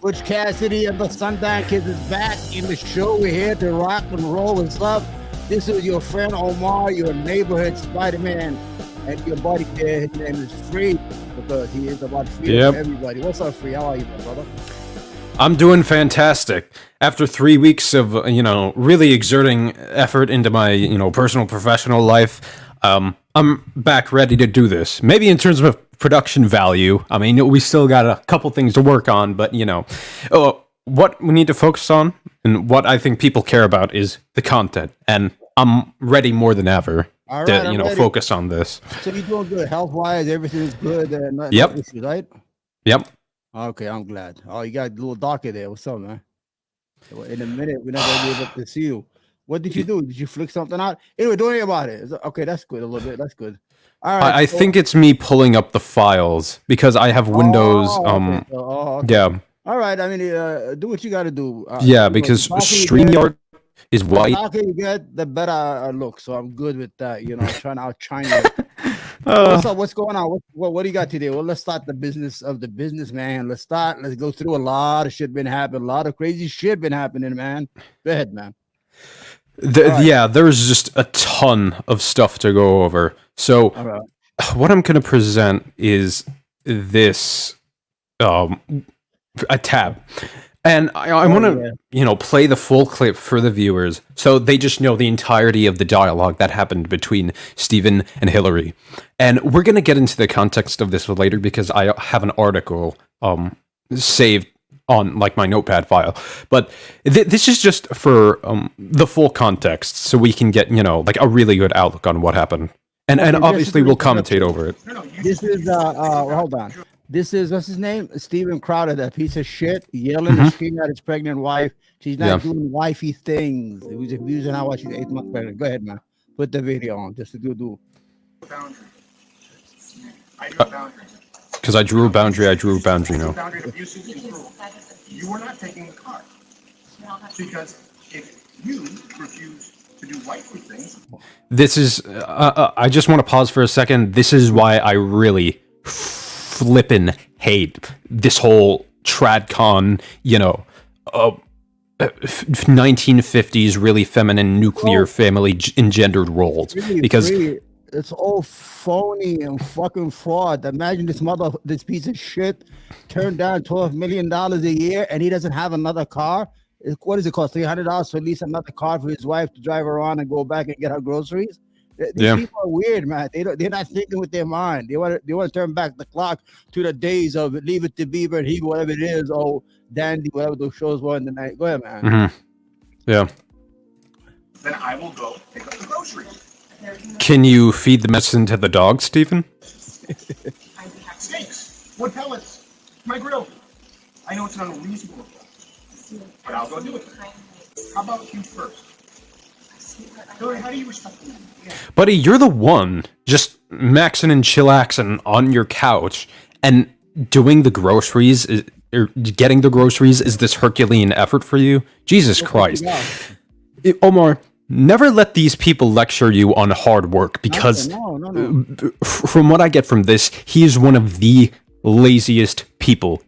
Butch Cassidy and the Sundown Kids is back in the show. We're here to rock and roll and stuff. This is your friend Omar, your neighborhood Spider-Man, and your buddy there. His name is Free because he is about free for everybody. What's up, Free? How are you, my brother? I'm doing fantastic. After 3 weeks of, really exerting effort into my, personal, professional life, I'm back ready to do this. Maybe in terms of production value. I mean, we still got a couple things to work on, but, what we need to focus on and what I think people care about is the content. And I'm ready more than ever to, focus on this. So you're doing good health-wise? Everything's good? No issues, right? Yep. Okay, I'm glad. Oh, you got a little darker there. What's up, man? In a minute, we're not going to be able to see you. What did you do? Did you flick something out? Anyway, don't worry about it. Okay, that's good. A little bit. That's good. All right. I think it's me pulling up the files because I have Windows. Okay. Yeah. All right. I mean, do what you got to do. Because StreamYard is white. The darker you get, the better I look. So I'm good with that. I'm trying to outshine you. What's up? What's going on? What do you got today? Well, let's start the business of the business, man. Let's go through a lot of shit been happening. A lot of crazy shit been happening, man. Go ahead, man. Yeah, there's just a ton of stuff to go over. So what I'm going to present is this a tab. And I want to, play the full clip for the viewers so they just know the entirety of the dialogue that happened between Stephen and Hillary. And we're going to get into the context of this later because I have an article saved on my notepad file. But this is just for the full context so we can get, a really good outlook on what happened. And obviously we'll commentate over it. This is, hold on. This is, what's his name? Steven Crowder, that piece of shit, yelling and screaming at his pregnant wife. She's not doing wifey things. He was abusing her while she's 8 months pregnant. Go ahead, man. Put the video on just to do. Boundary. I drew a boundary. Because I drew a boundary now. Boundary abuse is cruel. You are not taking the car. Because if you refuse to do wifey things. This is, I just want to pause for a second. This is why I really flippin' hate this whole tradcon, 1950s really feminine nuclear family engendered roles. Because it's all phony and fucking fraud. Imagine this piece of shit turned down $12 million a year and he doesn't have another car. What does it cost? $300 to lease another car for his wife to drive around and go back and get her groceries? These people are weird, man. They're not thinking with their mind. They want to turn back the clock to the days of Leave It to Beaver and He, whatever it is, Dandy, whatever those shows were in the night. Go ahead, man. Mm-hmm. Yeah. Then I will go pick up the groceries. Can you feed the medicine to the dog, Stephen? Steaks, wood pellets, my grill. I know it's an unreasonable request, but I'll go do it. How about you first? Hillary, how do you respect me? Yeah. Buddy, you're the one just maxing and chillaxing on your couch and doing the groceries, or getting the groceries is this Herculean effort for you? Jesus Christ. Omar, never let these people lecture you on hard work because from what I get from this, he is one of the laziest people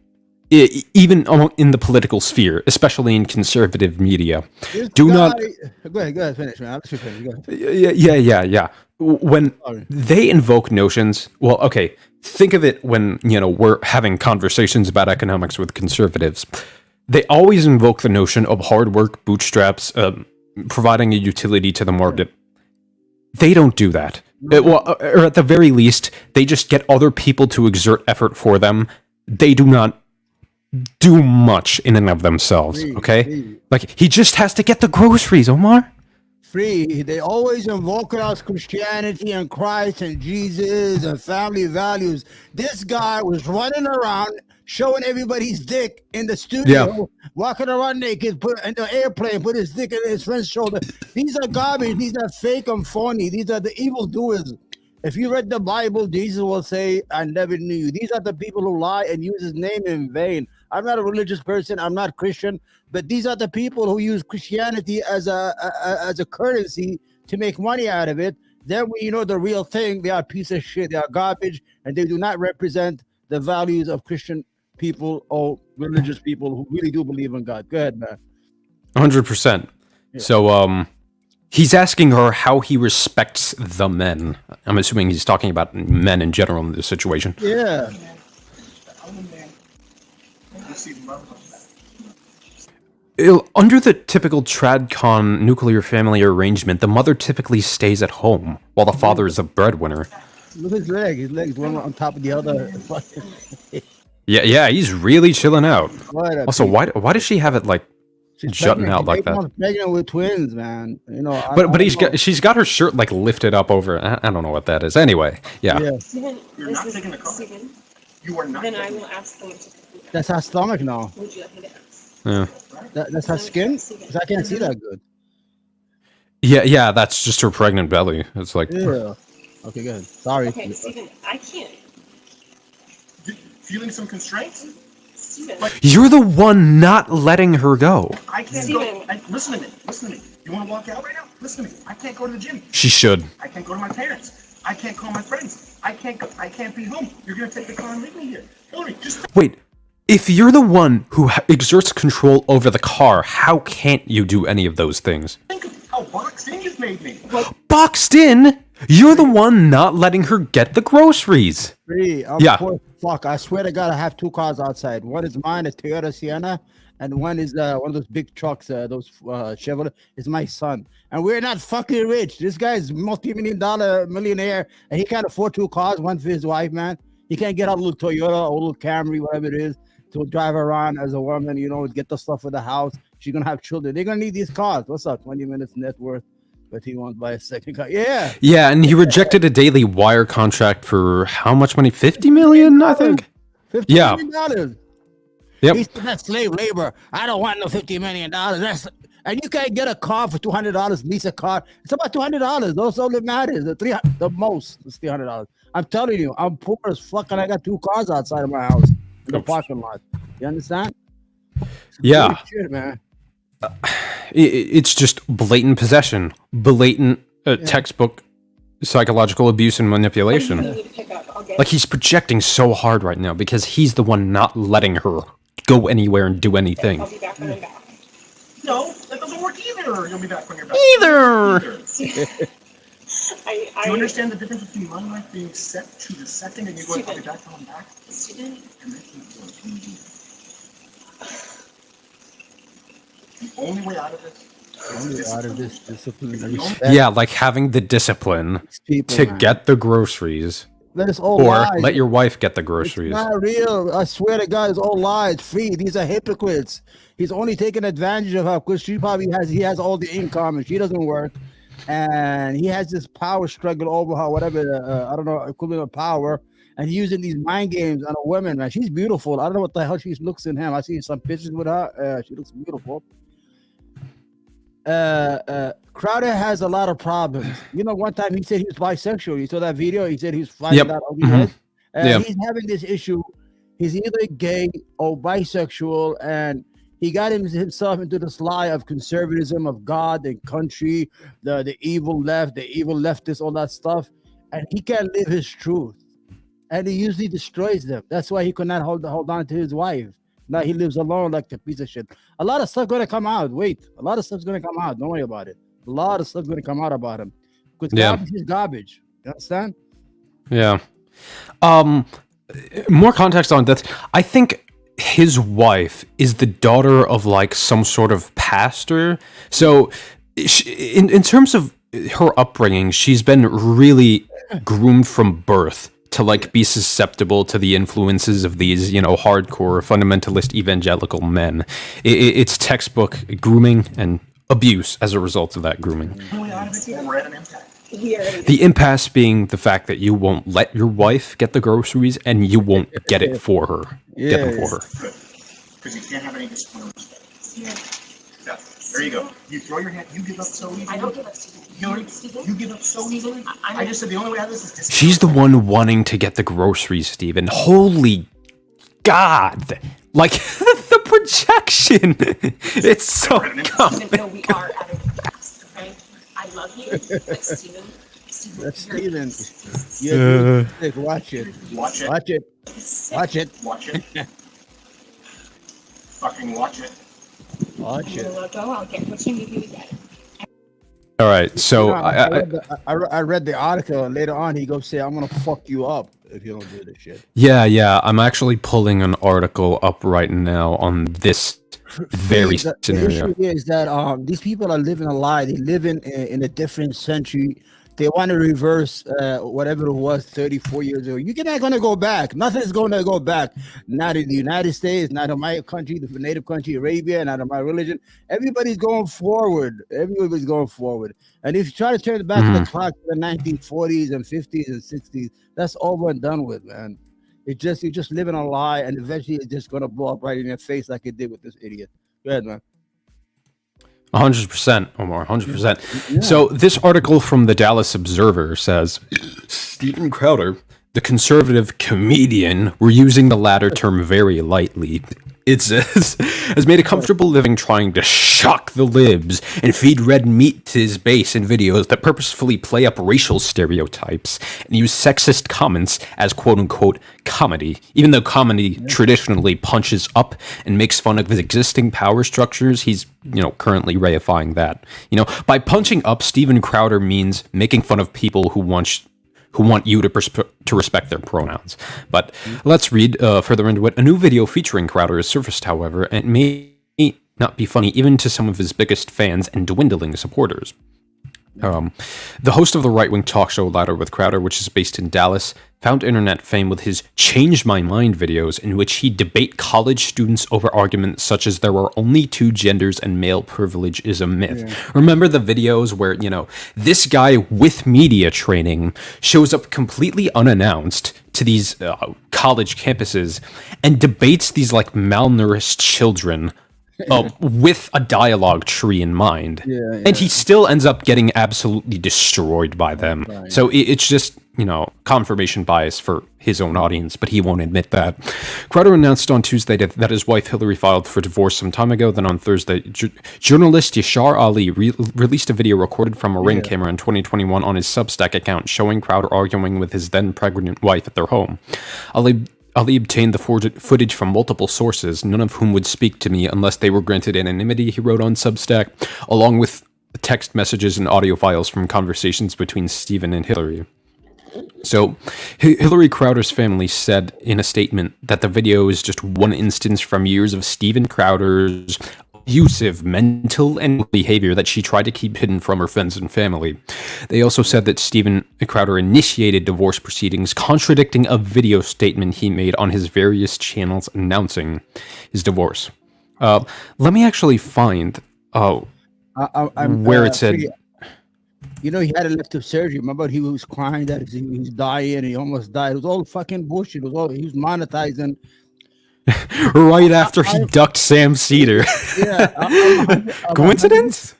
even in the political sphere, especially in conservative media. Go ahead, finish, man. I'll let you finish. Go ahead. Yeah. When they invoke notions, think of it when, we're having conversations about economics with conservatives. They always invoke the notion of hard work, bootstraps, providing a utility to the market. They don't do that. Or at the very least, they just get other people to exert effort for them. They do not do much in and of themselves, okay? He just has to get the groceries, Omar. They always invoke us Christianity and Christ and Jesus and family values. This guy was running around showing everybody's dick in the studio, walking around naked, put in the airplane, put his dick in his friend's shoulder. These are garbage. These are fake and phony. These are the evildoers. If you read the Bible, Jesus will say, I never knew you. These are the people who lie and use his name in vain. I'm not a religious person. I'm not Christian. But these are the people who use Christianity as a currency to make money out of it. Then when you know the real thing, they are a piece of shit. They are garbage, and they do not represent the values of Christian people or religious people who really do believe in God. Go ahead, man. 100%. So, he's asking her how he respects the men. I'm assuming he's talking about men in general in this situation. Yeah. Under the typical tradcon nuclear family arrangement, the mother typically stays at home while the father is a breadwinner. Look at his leg. His leg's one on top of the other. Yeah, he's really chilling out. Also, why does she have it like jutting out like that? Pregnant with twins, man. You know. She's got her shirt like lifted up over. I don't know what that is. Anyway, yeah. Steven, you're not taking the car. Steven, you are not. Then I will ask them to. That's her stomach now. Would you like me to ask? Yeah. That's her skin? Because I can't see that good. Yeah, that's just her pregnant belly. It's like... Yeah. Okay, good. Sorry. Okay, Steven, I can't. Feeling some constraints? Steven. You're the one not letting her go. I can't go... Listen to me. You want to walk out right now? Listen to me. I can't go to the gym. She should. I can't go to my parents. I can't call my friends. I can't be home. You're going to take the car and leave me here. Hillary, just... Wait. If you're the one who exerts control over the car, how can't you do any of those things? Think of how boxed in you've made me. Boxed in? You're the one not letting her get the groceries. Yeah. Poor fuck. I swear to God, I have 2 cars outside. One is mine, a Toyota Sienna, and one is one of those big trucks, those Chevrolet. Is my son. And we're not fucking rich. This guy's multi-million-dollar millionaire, and he can't afford 2 cars, one for his wife, man. He can't get out a little Toyota or a little Camry, whatever it is, to drive around as a woman, you know, get the stuff for the house. She's going to have children. They're going to need these cars. What's up? 20 minutes net worth. But he won't buy a second car. Yeah. Yeah, and he rejected a daily wire contract for how much money? $50 million, I think? $50 million. Yep. He said, that's slave labor. I don't want no $50 million. And you can't get a car for $200, lease a car. It's about $200. That's all that matters. The most is $300. I'm telling you, I'm poor as fuck, and I got 2 cars outside of my house in the parking lot. You understand? Yeah. Shit, man. It's just blatant possession, blatant textbook psychological abuse and manipulation. Like, he's projecting so hard right now because he's the one not letting her go anywhere and do anything. I'll be back when I'm back. No, that doesn't work either. You'll be back when you're back. Either. Do you understand the difference between my life being set to the second and you going, I'll be back when I'm back? Steven. The only way out of this discipline. Yeah, like having the discipline to get the groceries. That is all or lies. Let your wife get the groceries. It's not real. I swear to God, it's all lies. Free. These are hypocrites. He's only taking advantage of her because he has all the income and she doesn't work. And he has this power struggle over her, whatever, I don't know, equivalent of power. And he's using these mind games on a woman, man. She's beautiful. I don't know what the hell she looks in him. I see some pictures with her. She looks beautiful. Crowder has a lot of problems. You know, one time he said he was bisexual. You saw that video? He said he's finding that ugly head. He's having this issue. He's either gay or bisexual, and he got himself into this lie of conservatism, of God and country, the evil left, the evil leftists, all that stuff. And he can't live his truth. And he usually destroys them. That's why he could not hold on to his wife. Now he lives alone like a piece of shit. A lot of stuff going to come out. Wait, a lot of stuff's going to come out. Don't worry about it. A lot of stuff's going to come out about him. Because garbage is garbage. You understand? Yeah. More context on this. I think his wife is the daughter of like some sort of pastor. So in terms of her upbringing, she's been really groomed from birth to like be susceptible to the influences of these, you know, hardcore fundamentalist evangelical men. It's textbook grooming and abuse as a result of that grooming. The impasse being the fact that you won't let your wife get the groceries and you won't get it for her. Get them for her. Because you can't have any discipline. Yeah. There you go. You throw your hand. You give up so easily. I don't give up, Steven. You give up so easily. I just said the only way out of this is discipline. She's the one wanting to get the groceries, Steven. Holy God. Like, the projection. It's so common. No, we are out of the past, okay? I love you, but Steven. That's Steven. Yeah, watch it. Watch it. Watch it. Watch it. Watch it. fucking watch it. Watch it. All right, so I read the article, and later on he goes say, "I'm gonna fuck you up if you don't do this shit." yeah, I'm actually pulling an article up right now on this very scenario. The issue is that these people are living a lie. They live in a different century. They want to reverse whatever it was 34 years ago. You're not going to go back. Nothing's going to go back. Not in the United States, not in my country, the native country, Arabia, not in my religion. Everybody's going forward. Everybody's going forward. And if you try to turn back the clock to the 1940s and 50s and 60s, that's over and done with, man. You're just living a lie, and eventually it's just going to blow up right in your face like it did with this idiot. Go ahead, man. 100%, Omar, 100%. Yeah. So this article from the Dallas Observer says, Steven Crowder, the conservative comedian, we're using the latter term very lightly, it says, has made a comfortable living trying to shock the libs and feed red meat to his base in videos that purposefully play up racial stereotypes and use sexist comments as quote-unquote comedy, even though comedy traditionally punches up and makes fun of his existing power structures. He's, currently reifying that. By punching up, Steven Crowder means making fun of people who want you to respect their pronouns. But let's read further into it. A new video featuring Crowder has surfaced, however, and it may not be funny even to some of his biggest fans and dwindling supporters. The host of the right-wing talk show Louder with Crowder, which is based in Dallas, found internet fame with his Change My Mind videos, in which he debate college students over arguments such as there are only two genders and male privilege is a myth. Yeah. Remember the videos where, this guy with media training shows up completely unannounced to these college campuses and debates these malnourished children with a dialogue tree in mind. And he still ends up getting absolutely destroyed by them. Right. So it's just, confirmation bias for his own audience, but he won't admit that. Crowder announced on Tuesday that his wife Hillary filed for divorce some time ago. Then on Thursday, journalist 𝖳RtekiЛ released a video recorded from a Ring camera in 2021 on his Substack account showing Crowder arguing with his then pregnant wife at their home. Ali obtained the footage from multiple sources, none of whom would speak to me unless they were granted anonymity, he wrote on Substack, along with text messages and audio files from conversations between Steven and Hillary. So, Hillary Crowder's family said in a statement that the video is just one instance from years of Steven Crowder's abusive mental and behavior that she tried to keep hidden from her friends and family. They also said that Steven Crowder initiated divorce proceedings, contradicting a video statement he made on his various channels announcing his divorce. Let me actually find where it said... he had elective surgery. Remember, he was crying that he was dying and he almost died. It was all fucking bullshit. He was monetizing. Right after he ducked Sam Cedar. Coincidence?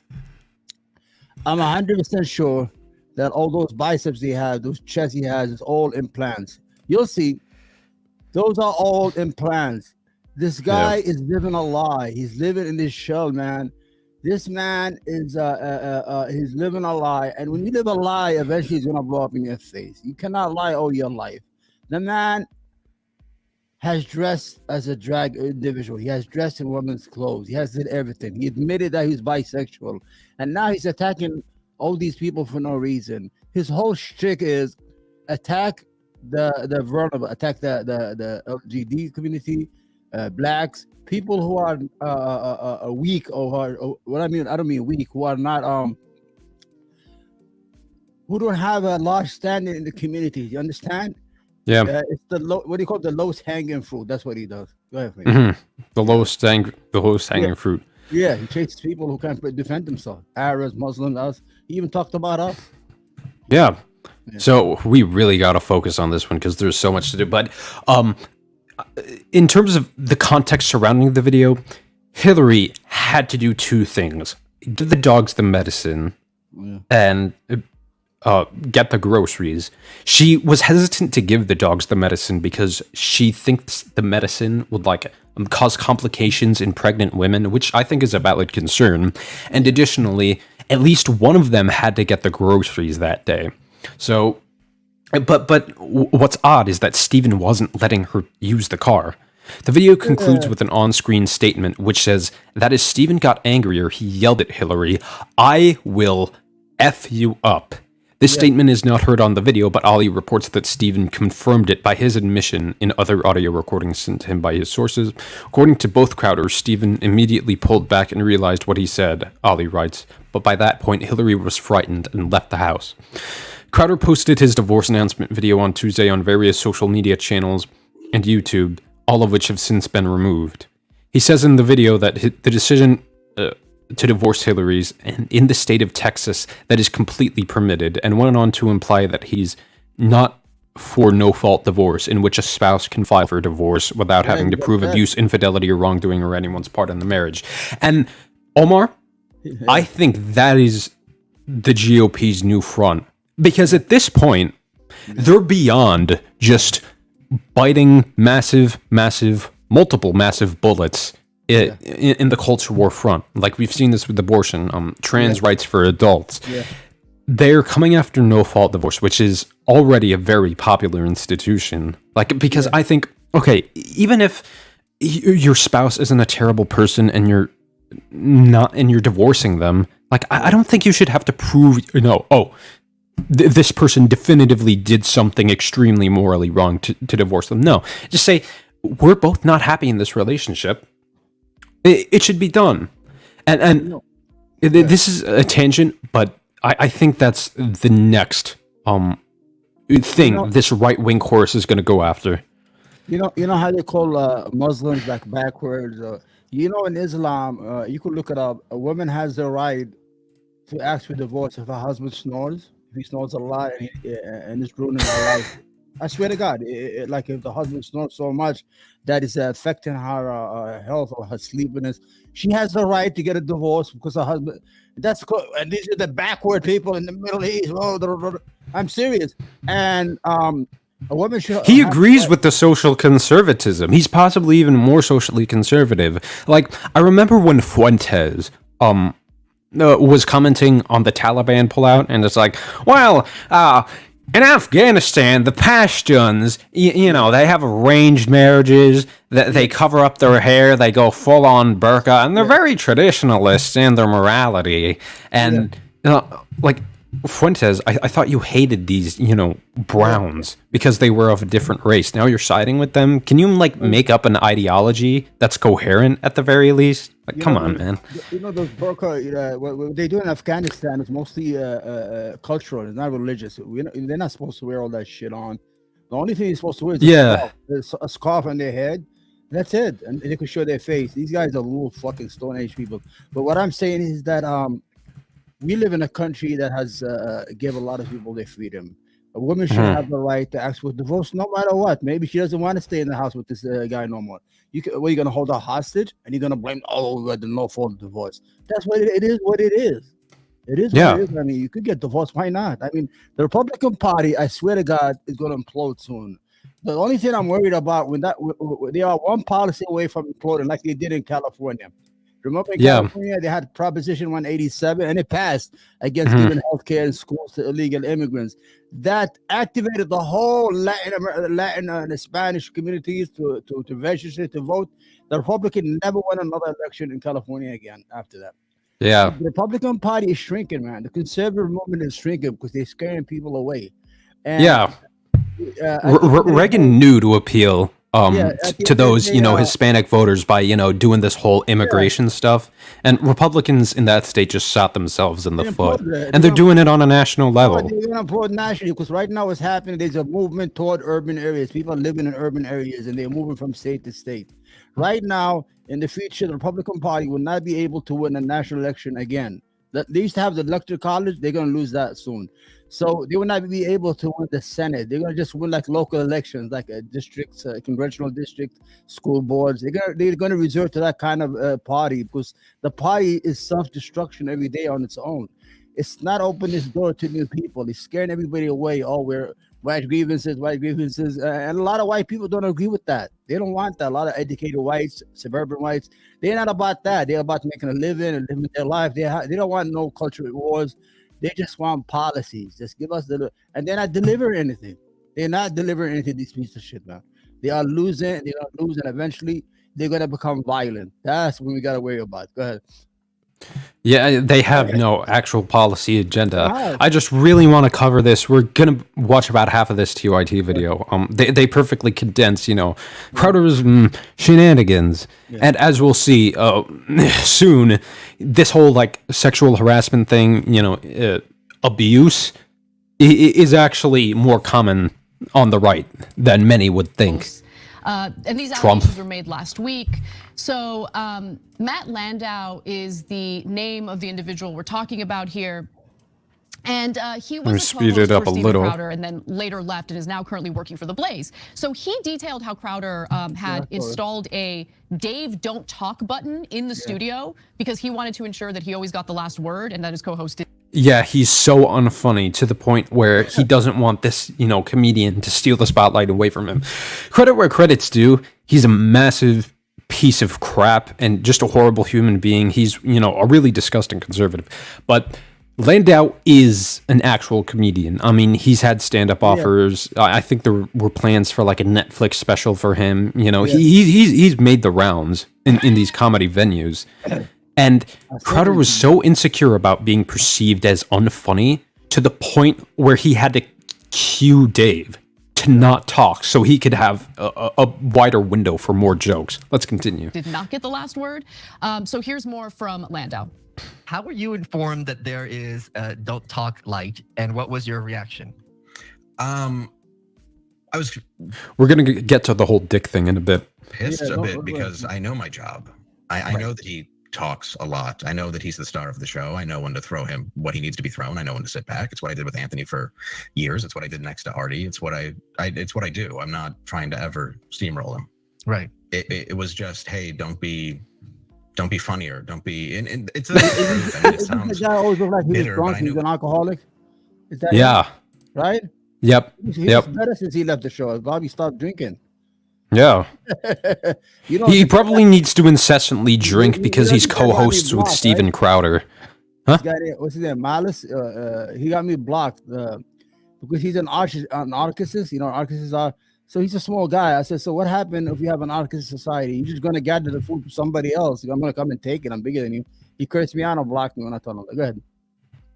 I'm 100% sure that all those biceps he has, those chests he has, is all implants. You'll see. Those are all implants. This guy is living a lie. He's living in this shell, man. This man is he's living a lie, and when you live a lie, eventually it's gonna blow up in your face. You cannot lie all your life. The man has dressed as a drag individual. He has dressed in women's clothes. He has did everything. He admitted that he's bisexual, and now he's attacking all these people for no reason. His whole shtick is attack the vulnerable, attack the LGBT community, blacks. People who are weak or what I mean, I don't mean weak, who are not who don't have a large standing in the community. You understand? Yeah. It's what do you call the lowest hanging fruit? That's what he does. Go ahead, please. Mm-hmm. The lowest hanging fruit. Yeah, he chases people who can't defend themselves. Arabs, Muslims, us. He even talked about us. Yeah. So we really got to focus on this one because there's so much to do. But in terms of the context surrounding the video, Hillary had to do two things: give the dogs the medicine and get the groceries. She was hesitant to give the dogs the medicine because she thinks the medicine would cause complications in pregnant women, which I think is a valid concern. And additionally, at least one of them had to get the groceries that day. So, but what's odd is that Steven wasn't letting her use the car. The video concludes with an on-screen statement which says that as Stephen got angrier, he yelled at Hillary, "I will F you up." This statement is not heard on the video, but Ali reports that Stephen confirmed it by his admission in other audio recordings sent to him by his sources. According to both Crowder, Stephen immediately pulled back and realized what he said, Ali writes, but by that point, Hillary was frightened and left the house. Crowder posted his divorce announcement video on Tuesday on various social media channels and YouTube, all of which have since been removed. He says in the video that the decision to divorce Hillary's and in the state of Texas that is completely permitted, and went on to imply that he's not for no-fault divorce, in which a spouse can file for divorce without having to prove abuse, infidelity, or wrongdoing or anyone's part in the marriage. And Omar, I think that is the GOP's new front, because at this point, they're beyond just biting multiple massive bullets in the culture war front. Like we've seen this with abortion, trans rights for adults. They're coming after no-fault divorce, which is already a very popular institution. Like, because I think, okay, even if your spouse isn't a terrible person and you're divorcing them, like, I don't think you should have to prove, this person definitively did something extremely morally wrong to divorce them. No, just say, we're both not happy in this relationship. It should be done. And this is a tangent, but I think that's the next thing this right-wing chorus is going to go after. You know how they call Muslims like backwards? In Islam, you could look it up. A woman has the right to ask for divorce if her husband snores. If he snores a lot and it's ruining her life. I swear to God, like if the husband snores so much that is affecting her health or her sleepiness, she has the right to get a divorce because her husband. And these are the backward people in the Middle East. I'm serious. And a woman should. He agrees with the social conservatism. He's possibly even more socially conservative. Like, I remember when Fuentes was commenting on the Taliban pullout, and it's like, well, in Afghanistan, the Pashtuns, they have arranged marriages, that they cover up their hair, they go full-on burqa, and they're very traditionalist in their morality. And, like, Fuentes, I thought you hated these, browns because they were of a different race. Now you're siding with them. Can you, make up an ideology that's coherent at the very least? Like, come on, man. Those burqa, what they do in Afghanistan is mostly cultural. It's not religious. They're not supposed to wear all that shit on. The only thing you're supposed to wear is a scarf on their head. That's it. And they can show their face. These guys are little fucking Stone Age people. But what I'm saying is that we live in a country that has gave a lot of people their freedom. A woman should have the right to ask for divorce no matter what. Maybe she doesn't want to stay in the house with this guy no more. What are you going to hold her hostage? And you're going to blame, the no-fault divorce. That's what it is. What it is. It is what it is. I mean, you could get divorced. Why not? I mean, the Republican Party, I swear to God, is going to implode soon. The only thing I'm worried about they are one policy away from imploding, like they did in California. Remember in California, they had Proposition 187, and it passed against giving health care in schools to illegal immigrants. That activated the whole Latin and Spanish communities to register to vote. The Republican never won another election in California again after that. Yeah. The Republican Party is shrinking, man. The conservative movement is shrinking because they're scaring people away. And, Reagan knew to appeal to those, Hispanic voters by, doing this whole immigration stuff. And Republicans in that state just shot themselves in the foot. And they're doing it on a national level. They're going to applaud nationally because right now what's happening, there's a movement toward urban areas. People are living in urban areas and they're moving from state to state. Right now, in the future, the Republican Party will not be able to win a national election again. They used to have the electoral college. They're going to lose that soon. So they will not be able to win the Senate. They're going to just win like local elections, like a district, congressional district, school boards. They're going to resort to that kind of party because the party is self-destruction every day on its own. It's not opening its door to new people. It's scaring everybody away. We're white grievances. And a lot of white people don't agree with that. They don't want that. A lot of educated whites, suburban whites, they're not about that. They're about making a living and living their life. They don't want no cultural wars. They just want policies. Just give us and they're not delivering anything. They're not delivering anything, these pieces of shit, man. They are losing. They're gonna lose, and eventually they're gonna become violent. That's what we gotta worry about. Go ahead. Yeah, they have no actual policy agenda. Right. I just really want to cover this. We're gonna watch about half of this ＴYT video. They perfectly condense, Crowder's shenanigans, and as we'll see soon, this whole like sexual harassment thing, abuse, is actually more common on the right than many would think. And these allegations were made last week. So Matt Landau is the name of the individual we're talking about here. And he was a speed it up a little. Crowder, and then later left and is now currently working for The Blaze. So he detailed how Crowder had installed a Dave Don't Talk button in the studio because he wanted to ensure that he always got the last word and that his co-host did. Yeah, he's so unfunny to the point where he doesn't want this, comedian to steal the spotlight away from him. Credit where credit's due. He's a massive piece of crap and just a horrible human being. He's, a really disgusting conservative. But Landau is an actual comedian. I mean, he's had stand-up offers. I think there were plans for like a Netflix special for him. He's made the rounds in these comedy venues. And Crowder was so insecure about being perceived as unfunny to the point where he had to cue Dave to not talk so he could have a wider window for more jokes. Let's continue. Did not get the last word. So here's more from Landau. How were you informed that there is a Don't Talk light, and what was your reaction? We're gonna get to the whole dick thing in a bit. Pissed a bit because I know my job. I know that he talks a lot. I know that he's the star of the show. I know when to throw him what he needs to be thrown. I know when to sit back. It's what I did with Anthony for years. It's what I did next to Artie. It's what it's what I do. I'm not trying to ever steamroll him. Right. It was just, hey, don't be funnier. Don't be. And it's. It sounds the guy always looked like he was bitter, drunk. but I He's knew. an alcoholic. Is that Yeah. him? Right? Yep. He was better since he left the show. Bobby stopped drinking. Yeah. He probably needs to incessantly drink you because know he's he got me co-hosts with blocked, Steven right? Crowder. This guy there, what's his name? Malice. He got me blocked because he's an anarchist. Anarchists are. So he's a small guy. I said, so what happened if you have an anarchist society? You're just gonna gather the food from somebody else. I'm gonna come and take it. I'm bigger than you. He cursed me out and blocked me when I told him. Go ahead.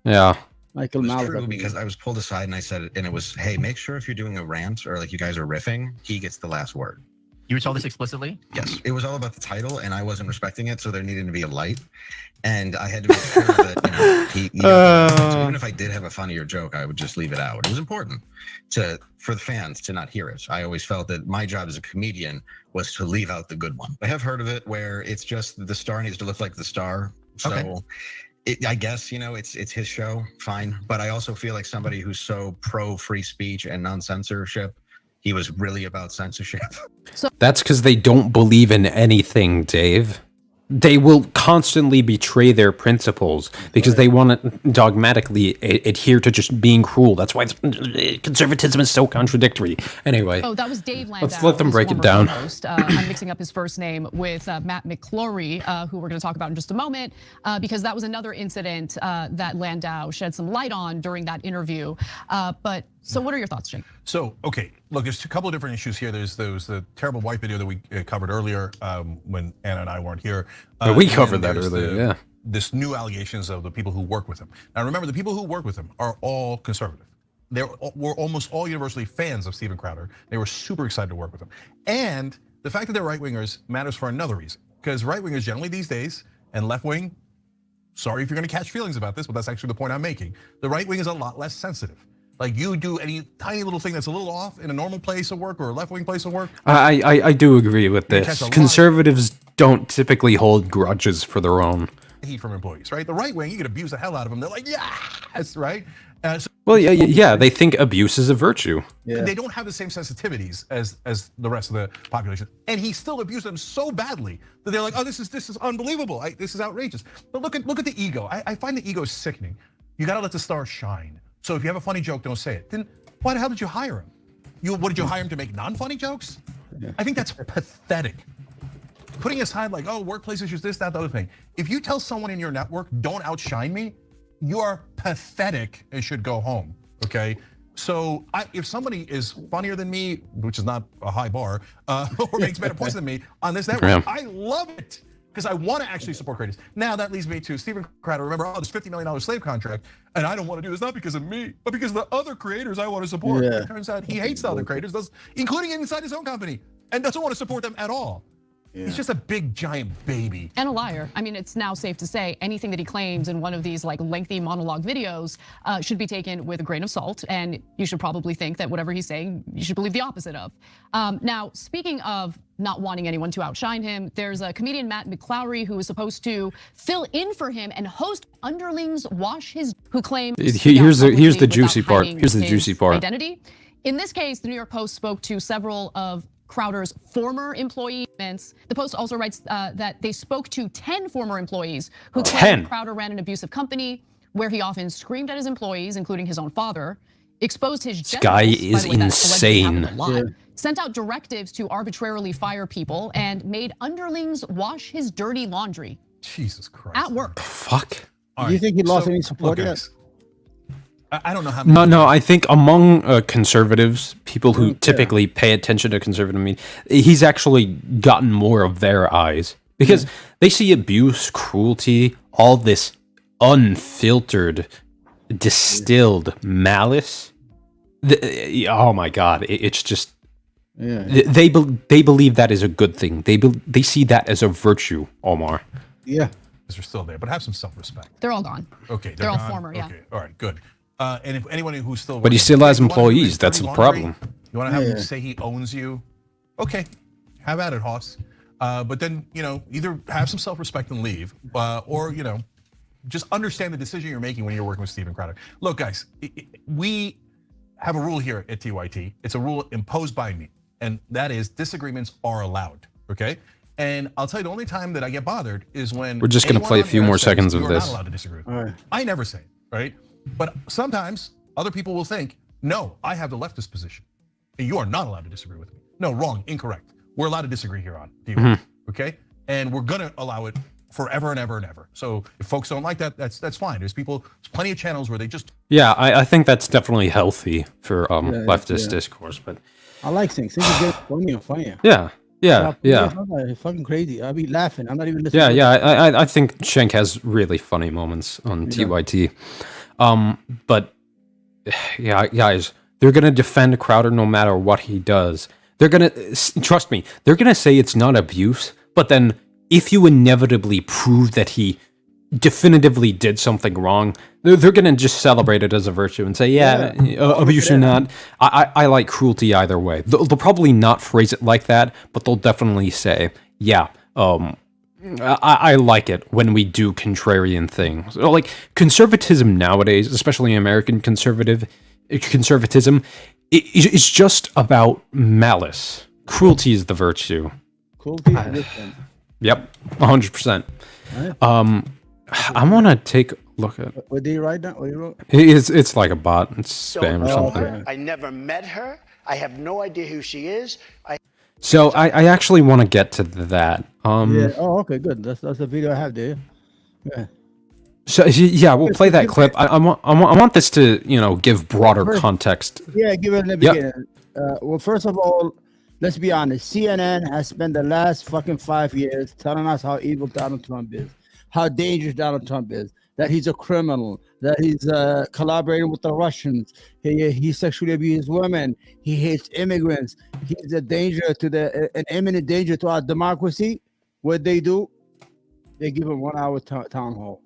Yeah. Michael It was Malice. true because I was pulled aside and I said, and it was, hey, make sure if you're doing a rant or like you guys are riffing, he gets the last word. You were told this explicitly? Yes, it was all about the title, and I wasn't respecting it, so there needed to be a light, and I had to make sure that so even if I did have a funnier joke, I would just leave it out. It was important for the fans to not hear it. I always felt that my job as a comedian was to leave out the good one. I have heard of it where it's just the star needs to look like the star, so. Okay. I guess, it's his show, fine. But I also feel like somebody who's so pro free speech and non-censorship, he was really about censorship. That's because they don't believe in anything, Dave. They will constantly betray their principles because they want to dogmatically adhere to just being cruel. That's why conservatism is so contradictory. Anyway. Oh, that was Dave Landau. Let's let them break it down. I'm mixing up his first name with Matt McClory, who we're going to talk about in just a moment, because that was another incident that Landau shed some light on during that interview. So what are your thoughts, Jim? So, okay, look, there's a couple of different issues here. There's the terrible white video that we covered earlier when Anna and I weren't here. We covered that earlier, yeah. This new allegations of the people who work with him. Now, remember, the people who work with him are all conservative. They were almost all universally fans of Steven Crowder. They were super excited to work with him. And the fact that they're right-wingers matters for another reason. Because right-wingers generally these days, and left-wing, sorry if you're gonna catch feelings about this, but that's actually the point I'm making. The right wing is a lot less sensitive. Like you do any tiny little thing that's a little off in a normal place of work or a left-wing place of work. I do agree with this. Conservatives don't typically hold grudges for their own. Heat from employees, right? The right wing, you can abuse the hell out of them. They're like, yes, right? Well, yeah, they think abuse is a virtue. Yeah. They don't have the same sensitivities as the rest of the population, and he still abused them so badly that they're like, oh, this is unbelievable. This is outrageous. But look at the ego. I find the ego sickening. You got to let the star shine. So if you have a funny joke, don't say it. Then why the hell did you hire him? What did you hire him to make non-funny jokes? Yeah. I think that's pathetic. Putting aside like, oh, workplace issues, this, that, the other thing. If you tell someone in your network, don't outshine me, you are pathetic and should go home, okay? So if somebody is funnier than me, which is not a high bar, or makes better points than me on this network, I love it because I want to actually support creators. Now that leads me to Steven Crowder. Remember, this $50 million slave contract, and I don't want to do this not because of me, but because of the other creators I want to support. Yeah. It turns out he hates the other creators, including inside his own company, and doesn't want to support them at all. Yeah. He's just a big giant baby. And a liar. I mean, it's now safe to say anything that he claims in one of these like lengthy monologue videos should be taken with a grain of salt. And you should probably think that whatever he's saying, you should believe the opposite of. Now, speaking of not wanting anyone to outshine him, there's a comedian, Matt McClowry, who is supposed to fill in for him and host Underlings Wash His, who claims here's the juicy part. Here's the juicy part. Identity. In this case, the New York Post spoke to several of Crowder's former employees. The Post also writes that they spoke to 10 former employees who claimed Crowder ran an abusive company where he often screamed at his employees, including his own father, exposed his genitals. This guy is insane. Sent out directives to arbitrarily fire people and made underlings wash his dirty laundry. Jesus Christ. At work. Fuck. Do you think he lost any support yet? I don't know how many. No, I think among conservatives, people who typically pay attention to conservative media, he's actually gotten more of their eyes because they see abuse, cruelty, all this unfiltered, distilled malice. Oh my God, it's just they believe that is a good thing. They see that as a virtue, Omar. Yeah, they're still there, but have some self-respect. They're all gone. Okay, they're all former. Yeah. Okay, all right, good. And if anyone who's still, but he still has employees. That's the problem. You want to have him say he owns you? Okay, have at it, Hoss. But then either have some self-respect and leave, or just understand the decision you're making when you're working with Steven Crowder. Look, guys, we have a rule here at TYT. It's a rule imposed by me, and that is disagreements are allowed. Okay. And I'll tell you, the only time that I get bothered is when we're just going to play a few more seconds of this. Not allowed to disagree with me. I never say it, right? But sometimes other people will think, no, I have the leftist position. You are not allowed to disagree with me. No, wrong, incorrect. We're allowed to disagree here on TYT, okay? And we're gonna allow it forever and ever and ever. So if folks don't like that, that's fine. There's plenty of channels where they just. Yeah, I think that's definitely healthy for leftist discourse, but. I like things. Things are getting funnier and funnier. Yeah. It's fucking crazy. I'll be laughing. I'm not even listening. I think Schenk has really funny moments on TYT. But yeah, guys, they're gonna defend Crowder no matter what he does. They're gonna trust me. They're gonna say it's not abuse, but then if you inevitably prove that he definitively did something wrong, they're gonna just celebrate it as a virtue and say, abuse or not, I like cruelty either way. They'll probably not phrase it like that, but they'll definitely say, I like it when we do contrarian things. Like conservatism nowadays, especially American conservatism, it's just about malice. Cruelty is the virtue. Cruelty is different. Yep, 100%. I want to take a look at. What did you write down? What you wrote? It's like a bot. It's spam or something. I never met her. I have no idea who she is. So I actually want to get to that. Oh, okay, good. That's the video I have there. Yeah. So yeah, we'll play that clip. I want this to give broader context. Yeah, give it in the beginning. Well, first of all, let's be honest. CNN has spent the last fucking 5 years telling us how evil Donald Trump is, how dangerous Donald Trump is, that he's a criminal, that he's collaborating with the Russians, he sexually abused women, he hates immigrants, he's a danger to an imminent danger to our democracy. What they do, they give him 1 hour town hall.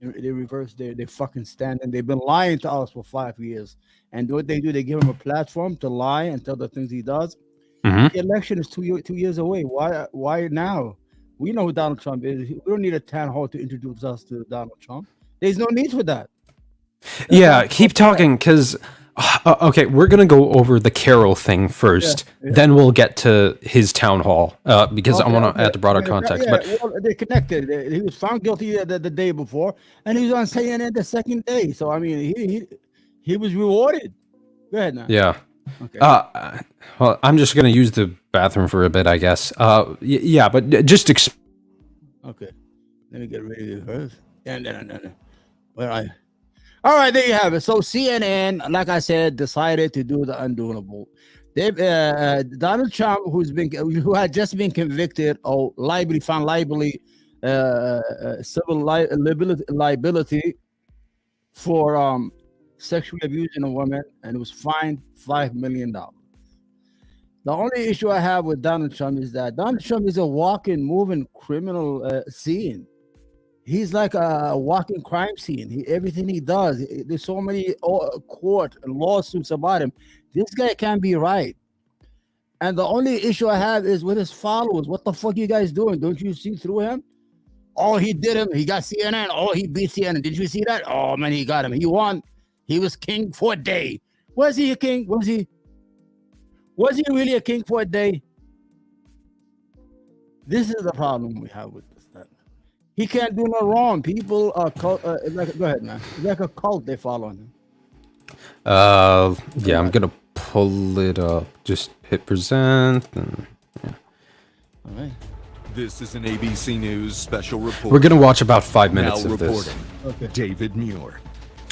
They reverse they fucking stand, and they've been lying to us for 5 years. And what they do, they give him a platform to lie and tell the things he does. The election is 2 years away. Why now? We know who Donald Trump is. We don't need a town hall to introduce us to Donald Trump. There's no need for that. Keep talking, because okay, we're gonna go over the Carol thing first. Then we'll get to his town hall because I want to add the broader context. But they're connected. He was found guilty the day before, and he was on CNN the second day. So I mean, he was rewarded. Go ahead now. Yeah. Okay. Well, I'm just gonna use the bathroom for a bit, I guess. Yeah, but just okay. Let me get ready to first. No. Where are you? All right, there you have it. So CNN, like I said, decided to do the undoable. Donald Trump, who had just been convicted of found liability, civil liability for sexually abusing a woman, and was fined $5 million. The only issue I have with Donald Trump is that Donald Trump is a walking, moving criminal scene. He's like a walking crime scene. Everything he does, there's so many court and lawsuits about him. This guy can't be right. And the only issue I have is with his followers. What the fuck you guys doing? Don't you see through him? Oh, he did him. He got CNN. Oh, he beat CNN. Did you see that? Oh, man, he got him. He won. He was king for a day. Was he a king? Was he really a king for a day? This is the problem we have with this. He can't do no wrong. People are go ahead, man. It's like a cult they follow him. Yeah, I'm gonna pull it up. Just hit present. And, yeah. All right. This is an ABC News special report. We're gonna watch about 5 minutes now of this. Okay. David Muir.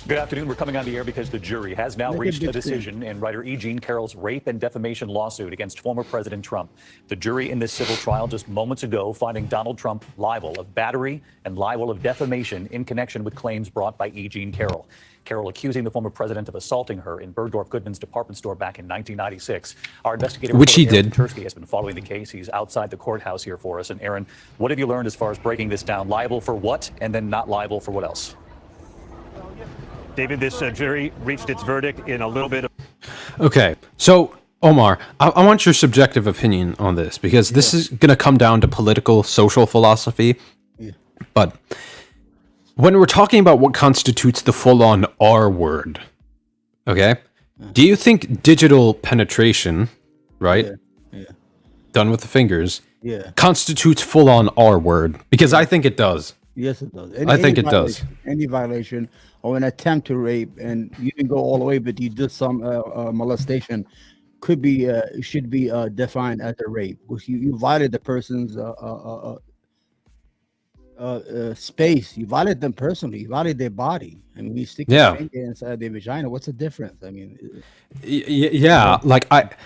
Good afternoon. We're coming on the air because the jury has now reached a decision in writer E. Jean Carroll's rape and defamation lawsuit against former President Trump. The jury in this civil trial just moments ago finding Donald Trump liable of battery and liable of defamation in connection with claims brought by E. Jean Carroll. Carroll accusing the former president of assaulting her in Bergdorf Goodman's department store back in 1996. Our investigator, which he Aaron did, Tursky, has been following the case. He's outside the courthouse here for us. And Aaron, what have you learned as far as breaking this down? Liable for what, and then not liable for what else? David, this jury reached its verdict in a little bit of... Okay, so Omar, I want your subjective opinion on this, because this is going to come down to political, social philosophy. Yeah. But when we're talking about what constitutes the full-on R word, okay, do you think digital penetration, right, done with the fingers, constitutes full-on R word? Because I think it does. Yes, it does. I think it does. Any violation or an attempt to rape, and you didn't go all the way, but you did some molestation, should be defined as a rape, because you violated the person's space. You violated them personally. You violated their body. I mean, you stick your finger inside their vagina. What's the difference? I mean, like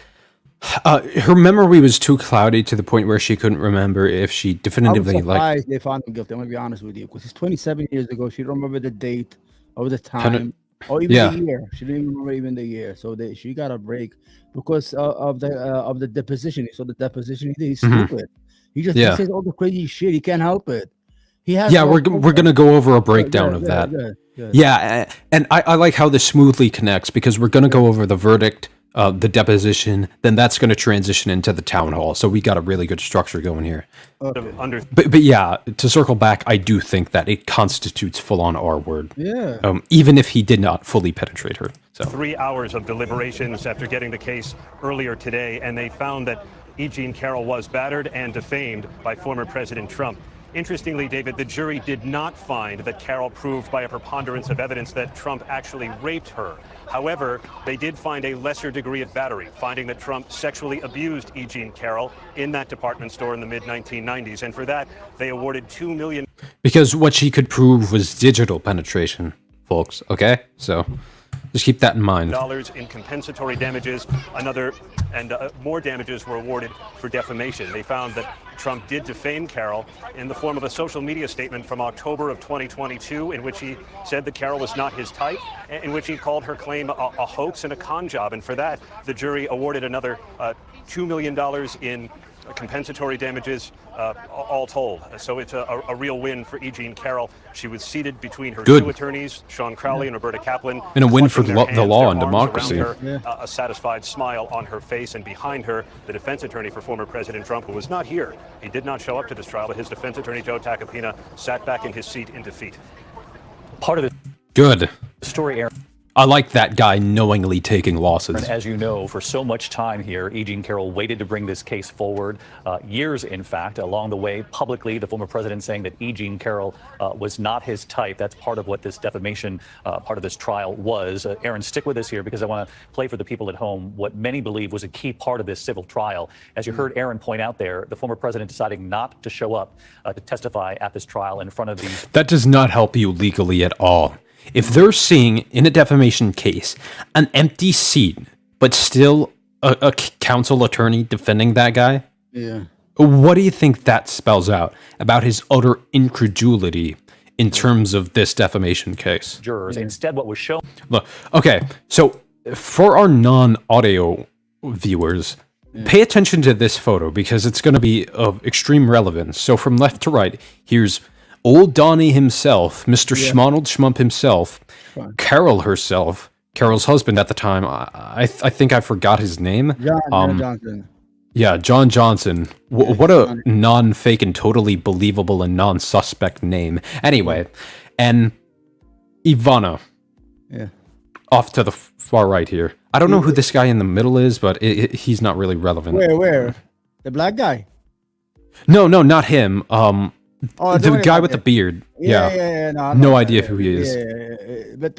her memory was too cloudy to the point where she couldn't remember if she definitively like. They found him guilty. I'm gonna be honest with you, because it's 27 years ago. She don't remember the date or the time or even the year. She didn't even remember even the year. So she got a break because of the deposition. So the deposition, he's stupid. He just he says all the crazy shit. He can't help it. He has. Yeah, we're gonna go over a breakdown of that. Yeah, and I like how this smoothly connects, because we're gonna go over the verdict, the deposition, then that's going to transition into the town hall. So we got a really good structure going here. Okay. But yeah, to circle back, I do think that it constitutes full-on R word. Yeah. Even if he did not fully penetrate her. So 3 hours of deliberations after getting the case earlier today, and they found that E. Jean Carroll was battered and defamed by former President Trump. Interestingly, David, the jury did not find that Carroll proved by a preponderance of evidence that Trump actually raped her. However, they did find a lesser degree of battery, finding that Trump sexually abused E. Jean Carroll in that department store in the mid-1990s. And for that, they awarded $2 million. Because what she could prove was digital penetration, folks. Okay? So just keep that in mind. Dollars in compensatory damages. More damages were awarded for defamation. They found that Trump did defame Carroll in the form of a social media statement from October of 2022, in which he said that Carroll was not his type, in which he called her claim a hoax and a con job. And for that, the jury awarded another $2 million in compensatory damages, all told. So it's a real win for E. Jean Carroll. She was seated between her two attorneys, Sean Crowley and Roberta Kaplan. And a win for the law and democracy. A satisfied smile on her face, and behind her, the defense attorney for former President Trump, who was not here. He did not show up to this trial, but his defense attorney, Joe Tacopina, sat back in his seat in defeat. Part of the good story, Aaron. I like that guy knowingly taking losses. As you know, for so much time here, E. Jean Carroll waited to bring this case forward, years, in fact. Along the way, publicly, the former president saying that E. Jean Carroll was not his type. That's part of what this defamation part of this trial was. Aaron, stick with us here, because I want to play for the people at home what many believe was a key part of this civil trial. As you heard Aaron point out there, the former president deciding not to show up to testify at this trial in front of these. That does not help you legally at all. if they're seeing in a defamation case an empty seat, but still a counsel attorney defending that guy, what do you think that spells out about his utter incredulity in terms of this defamation case? Jurors. Instead, what was shown. Look, okay, so for our non-audio viewers, pay attention to this photo because it's going to be of extreme relevance. So from left to right, here's old Donnie himself, Mr. Schmonald Schmump himself, Carol herself, Carol's husband at the time. I think I forgot his name. John Johnson. Yeah, John Johnson. What a non-fake and totally believable and non-suspect name. Anyway, and Ivana. Yeah. Off to the far right here. I don't know who this guy in the middle is, but he's not really relevant. Where? The black guy? No, not him. The guy with the beard. Yeah. No idea who he is. But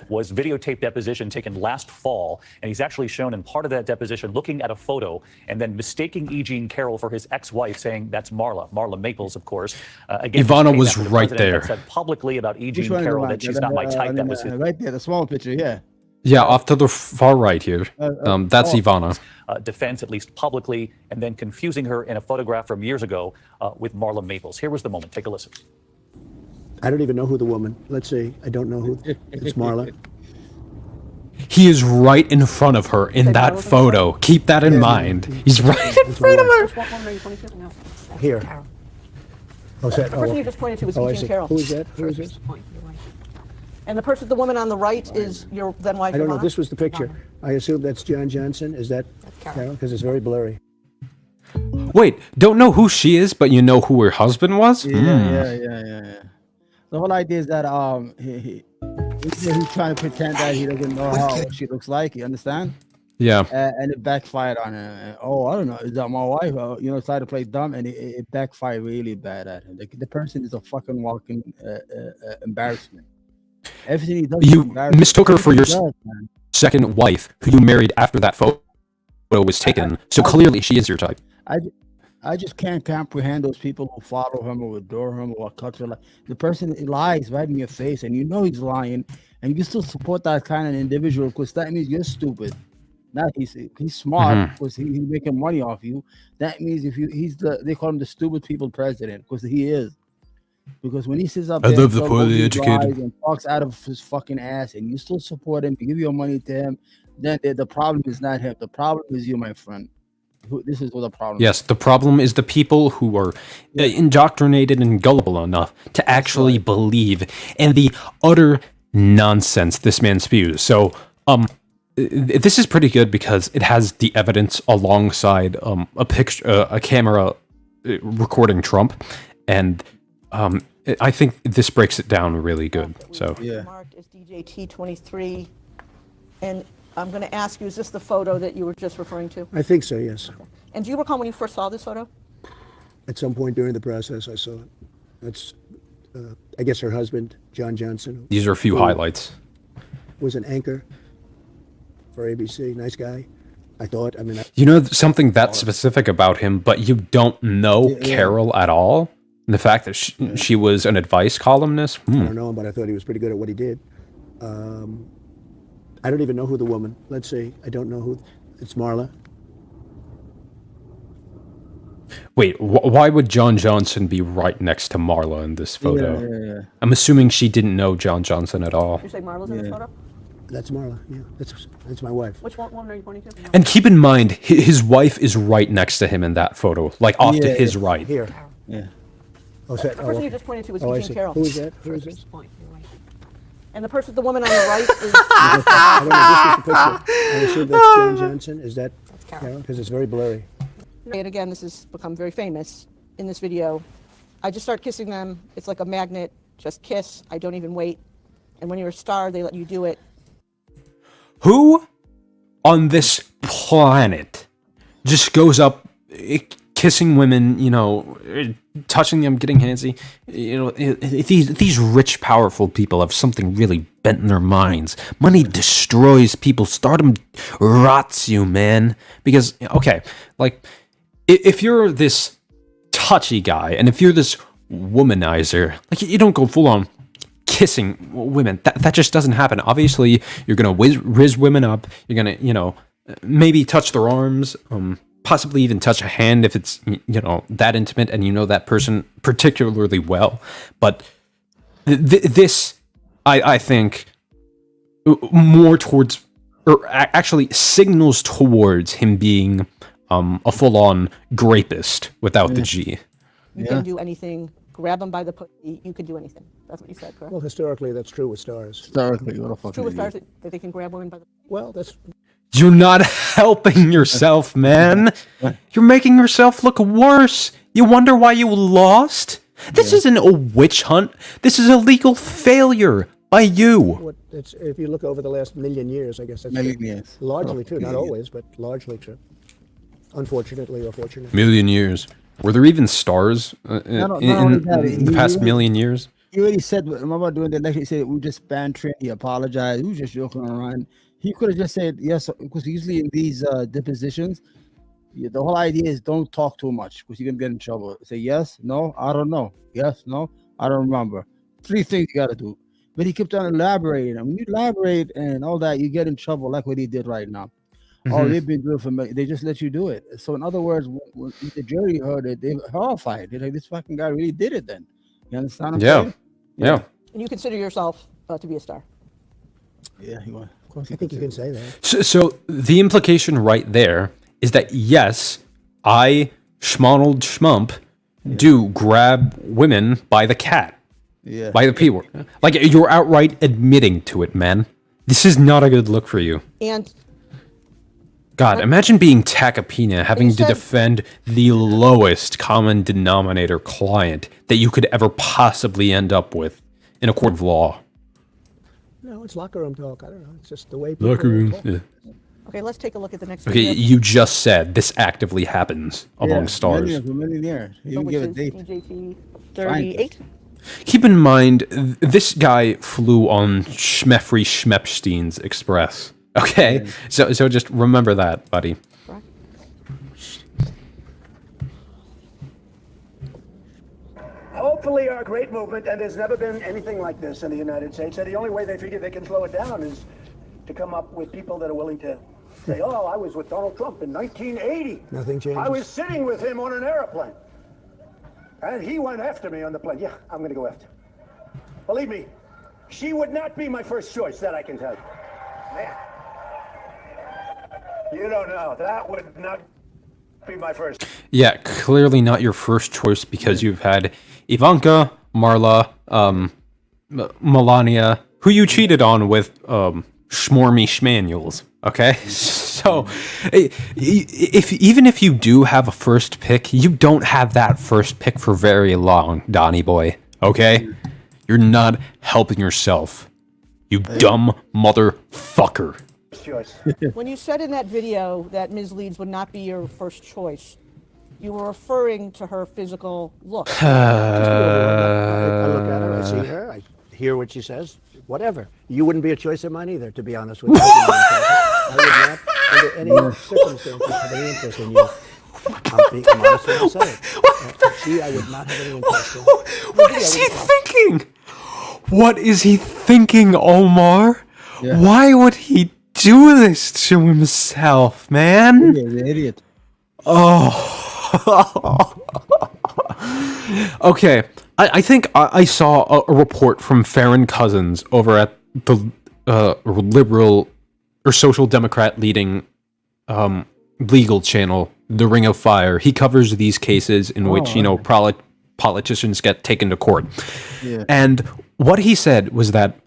was videotape deposition taken last fall, and he's actually shown in part of that deposition looking at a photo and then mistaking E. Jean Carroll for his ex-wife, saying that's Marla Maples, of course. Again, Ivana was right there. Said publicly about E. Jean Carroll that she's not my type. That was right there, the small picture. Yeah. Yeah, off to the far right here. That's Ivana. Defense, at least publicly, and then confusing her in a photograph from years ago with Marla Maples. Here was the moment. Take a listen. I don't even know who the woman. Let's see. I don't know who. It's Marla. He is right in front of her in that photo. Keep that in mind. He's right in front of her. Here. Oh, the person you just pointed to was E. Jean Carroll. Who is that? Who is this? And the woman on the right is your then wife. I don't know. This was the picture. I assume that's John Johnson. Is that Carol? Because it's very blurry. Wait, don't know who she is, but you know who her husband was? Yeah. The whole idea is that he's trying to pretend that he doesn't know how she looks like. You understand? Yeah. And it backfired on him. I don't know. Is that my wife? Tried to play dumb, and it backfired really bad at him. The person is a fucking walking embarrassment. Everything he does. You mistook her for your second wife, who you married after that photo was taken. So clearly, she is your type. I just can't comprehend those people who follow him or adore him or culture. Like the person lies right in your face, and you know he's lying, and you still support that kind of individual because that means you're stupid. Not he's smart because he's making money off you. That means they call him the stupid people president because he is. Because when he sits up there love the poorly educated and talks out of his fucking ass, and you still support him, you give your money to him, then the problem is not him. The problem is you, my friend. This is what the problem. Yes, the problem is the people who are indoctrinated and gullible enough to actually believe in the utter nonsense this man spews. So, this is pretty good because it has the evidence alongside a picture, a camera recording Trump, and I think this breaks it down really good. So marked as DJT23, and I'm going to ask you: is this the photo that you were just referring to? I think so. Yes. Okay. And do you recall when you first saw this photo? At some point during the process, I saw it. That's, I guess, her husband, John Johnson. These are a few highlights. Was an anchor for ABC. Nice guy. I thought. I mean, you know something that specific about him, but you don't know Carol at all. And the fact that she was an advice columnist. I don't know him, but I thought he was pretty good at what he did. I don't even know who the woman. Let's see. I don't know who. It's Marla. Wait, why would John Johnson be right next to Marla in this photo? Yeah. I'm assuming she didn't know John Johnson at all. Did you say Marla's in this photo? That's Marla. Yeah, that's my wife. Which one are you pointing to? And keep in mind, his wife is right next to him in that photo, like off to his right. Here. Yeah. Oh, the person you just pointed to was E. Jean Carroll. Who is that? Who is this? And the woman on the right is. I don't know. This is the picture. I assume that's John Johnson. Is that Carol? Because it's very blurry. And again, this has become very famous in this video. I just start kissing them. It's like a magnet. Just kiss. I don't even wait. And when you're a star, they let you do it. Who on this planet just goes up kissing women, touching them, getting handsy? These rich, powerful people have something really bent in their minds. Money destroys people. Stardom rots you, man. Because, okay, like, if you're this touchy guy, and if you're this womanizer, like, you don't go full on kissing women. That just doesn't happen. Obviously, you're gonna riz women up. You're gonna, you know, maybe touch their arms, possibly even touch a hand if it's, you know, that intimate and you know that person particularly well. But this, I think, more towards, or actually signals towards him being a full-on grapist without the G. You can do anything. Grab them by the pussy. You can do anything. That's what you said, correct? Well, historically, that's true with stars. Historically, what the fuck? True with stars that they can grab women by the. Well, that's. You're not helping yourself, man. You're making yourself look worse. You wonder why you lost? This isn't a witch hunt. This is a legal failure by you. If you look over the last million years, I guess that's largely true. Not always, but largely true. Unfortunately or fortunately. Million years. Were there even stars in the past million years? He already said, remember doing the lecture, he said, we just bantering, he apologized, we was just joking around. He could have just said yes, because usually in these depositions, the whole idea is don't talk too much, because you're going to get in trouble. Say yes, no, I don't know. Yes, no, I don't remember. 3 things you got to do. But he kept on elaborating. And when you elaborate and all that, you get in trouble like what he did right now. Oh, they've been doing it for me. They just let you do it. So in other words, when the jury heard it, they were horrified. They're like, this fucking guy really did it then. You understand what I'm saying? Yeah. And you consider yourself to be a star. Yeah, of course. I think you can say that. So the implication right there is that, yes, I, Schmonald Schmump, do grab women by the cat. Yeah. By the P word. Like, you're outright admitting to it, man. This is not a good look for you. And God, imagine being Takapina, having to defend the lowest common denominator client that you could ever possibly end up with in a court of law. No, it's locker room talk. I don't know. It's just the way people Locker room. talk. Yeah. okay, let's take a look at the next Okay, video. you just said this actively happens among stars. For million years. You which give a is date. EJT 38. Keep in mind, this guy flew on Schmeffrey Schmepstein's Express. Okay, so just remember that, buddy. Hopefully our great movement, and there's never been anything like this in the United States, and the only way they figure they can slow it down is to come up with people that are willing to say, oh, I was with Donald Trump in 1980. Nothing changes. I was sitting with him on an airplane. And he went after me on the plane. Yeah, I'm going to go after. Believe me, she would not be my first choice, that I can tell you. Man. You don't know. That would not be my first. Yeah, clearly not your first choice because you've had Ivanka, Marla, Melania, who you cheated on with Schmormy Schmanuels. Okay, so even if you do have a first pick, you don't have that first pick for very long, Donnie boy. Okay, you're not helping yourself, you dumb motherfucker. When you said in that video that Ms. Leeds would not be your first choice, you were referring to her physical look. I look at her, I see her, I hear what she says, whatever. You wouldn't be a choice of mine either, to be honest with you. I would not, under any circumstances, have any interest in you. I'm honest when I say it. She, I would not have any interest in. What is he thinking? What is he thinking, Omar? Yeah. Why would he do this to himself, man? Idiot. Oh. Okay, I think I saw a report from Farron Cousins over at the liberal or social democrat leading legal channel, The Ring of Fire. He covers these cases in which, you know, politicians get taken to court. Yeah. And what he said was that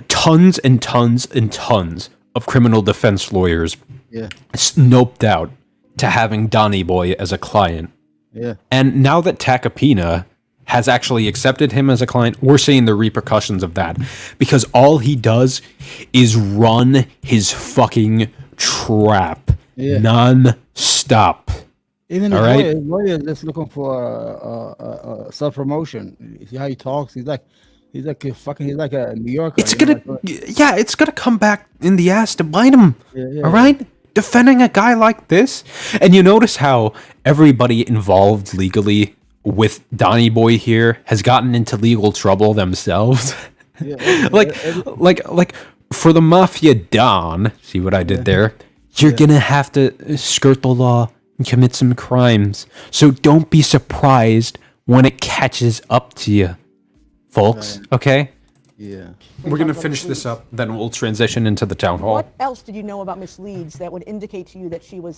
tons and tons and tons of criminal defense lawyers snoped out to having Donnie Boy as a client. Yeah. And now that Takapina has actually accepted him as a client, we're seeing the repercussions of that. Because all he does is run his fucking trap non-stop. Even all right? lawyer is just looking for self-promotion. You see how he talks? He's like a New Yorker. It's gonna come back in the ass to bite him. All right? Defending a guy like this. And you notice how everybody involved legally with Donnie Boy here has gotten into legal trouble themselves. Yeah, like for the Mafia Don, see what I did there? You're gonna have to skirt the law and commit some crimes. So don't be surprised when it catches up to you, folks. Okay? Yeah. We're gonna finish this up, then we'll transition into the town hall. What else did you know about Miss Leeds that would indicate to you that she would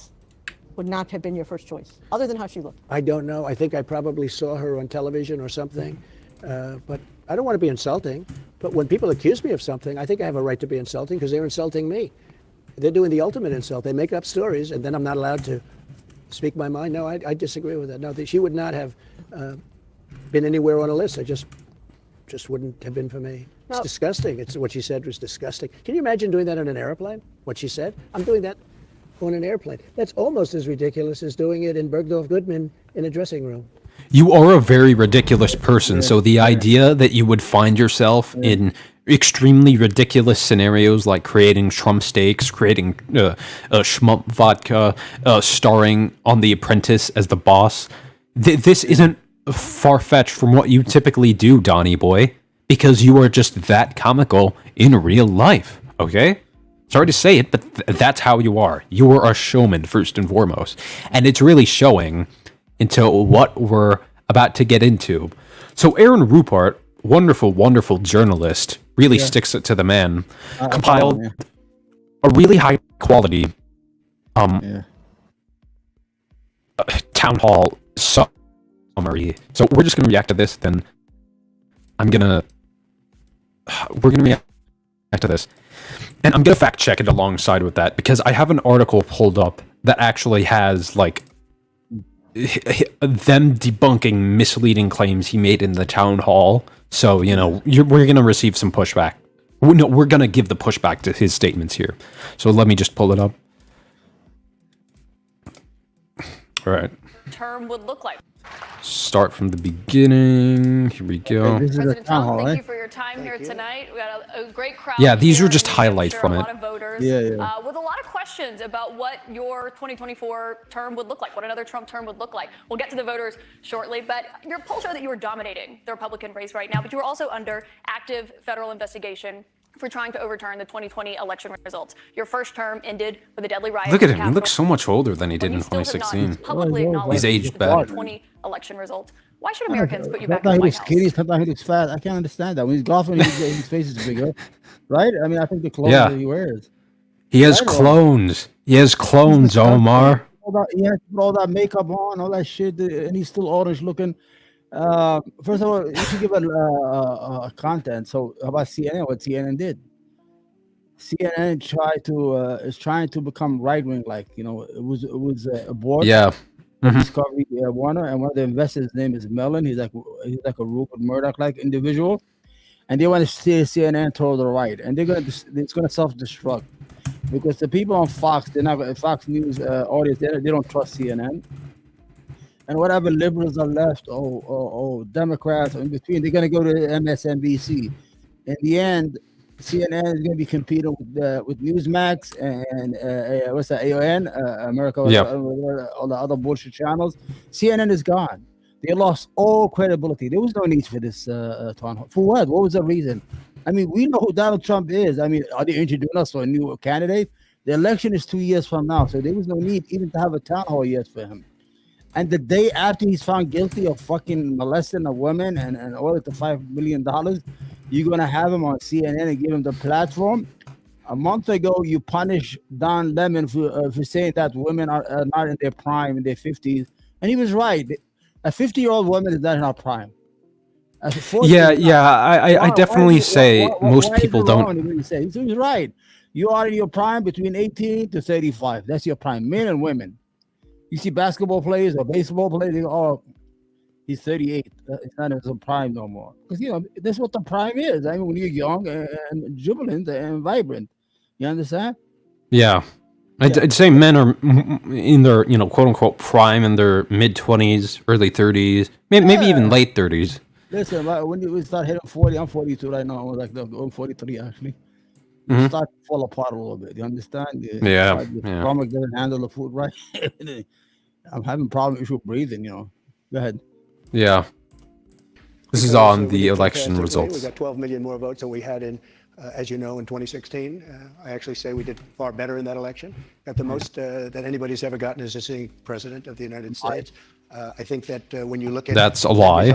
not have been your first choice, other than how she looked? I don't know. I think I probably saw her on television or something. But I don't want to be insulting. But when people accuse me of something, I think I have a right to be insulting because they're insulting me. They're doing the ultimate insult. They make up stories, and then I'm not allowed to speak my mind. No, I disagree with that. No, she would not have been anywhere on a list. I just wouldn't have been for me. It's disgusting. It's what she said was disgusting. Can you imagine doing that on an airplane? What she said? I'm doing that on an airplane. That's almost as ridiculous as doing it in Bergdorf Goodman in a dressing room. You are a very ridiculous person, so the idea that you would find yourself in extremely ridiculous scenarios like creating Trump steaks, creating Schmump vodka, starring on The Apprentice as the boss, this isn't far-fetched from what you typically do, Donnie Boy, because you are just that comical in real life, okay? Sorry to say it, but that's how you are. You are a showman, first and foremost. And it's really showing into what we're about to get into. So Aaron Rupert, wonderful, wonderful journalist, really sticks it to the man, compiled a really high quality town hall summary. So we're just going to react to this, then we're going to react to this. And I'm going to fact check it alongside with that, because I have an article pulled up that actually has, like, them debunking misleading claims he made in the town hall. So, you know, we're going to receive some pushback. No, we're going to give the pushback to his statements here. So let me just pull it up. All right. Term would look like. Start from the beginning. Here we go. President Trump, thank you for your time here tonight. We got a great crowd. Yeah, these here are just in New highlights Hampshire, from a it. lot of voters, with a lot of questions about what your 2024 term would look like, what another Trump term would look like. We'll get to the voters shortly, but your polls show that you were dominating the Republican race right now, but you were also under active federal investigation for trying to overturn the 2020 election results. Your first term ended with a deadly riot. Look at him. He looks so much older than he did in 2016. Publicly He's aged better. 2020 election results. Why should Americans put you back in the he White looks House? skinny, sometimes he looks fat. I can't understand that. When he's golfing, his face is bigger, right? I mean, I think the clothes that he wears. He has clones. He has clones, Omar. He has to put all that makeup on, all that shit, and he's still orange looking. First of all, you should give a content. So how about CNN? What CNN did? CNN is trying to become right wing, like, you know, it was a board. Yeah. Discovery Warner, and one of the investors' name is Mellon. He's like a Rupert Murdoch like individual, and they want to see CNN to the right, and it's gonna self-destruct because the people on Fox, they're not Fox News audience. They don't trust CNN, and whatever liberals are left, Democrats in between, they're gonna go to MSNBC. In the end, CNN is going to be competing with Newsmax and what's that, AON, America, all the other bullshit channels. CNN is gone. They lost all credibility. There was no need for this town hall. For what? What was the reason? I mean, we know who Donald Trump is. I mean, are they introducing us to a new candidate? The election is 2 years from now, so there was no need even to have a town hall yet for him. And the day after he's found guilty of fucking molesting a woman and all the $5 million, you're going to have him on CNN and give him the platform. A month ago, you punished Don Lemon for saying that women are not in their prime, in their 50s. And he was right. A 50-year-old woman is not in her prime. I definitely say most people don't. He's right. You are in your prime between 18 to 35. That's your prime, men and women. You see basketball players or baseball players, they go, oh, he's 38. It's not in his prime no more. Because, you know, that's what the prime is. I mean, when you're young and jubilant and vibrant. You understand? Yeah. I'd say men are in their, you know, quote unquote prime in their mid 20s, early 30s, maybe even late 30s. Listen, when you start hitting 40, I'm 42 right now. I'm 43 actually. You start to fall apart a little bit. You understand? Yeah. The stomach doesn't handle the food right. I'm having problem with breathing, you know. Go ahead. Yeah. This is on the election results. We got 12 million more votes than we had in, as you know, in 2016. I actually say we did far better in that election. Got the most that anybody's ever gotten as a sitting president of the United States. I think that when you look at that's a lie,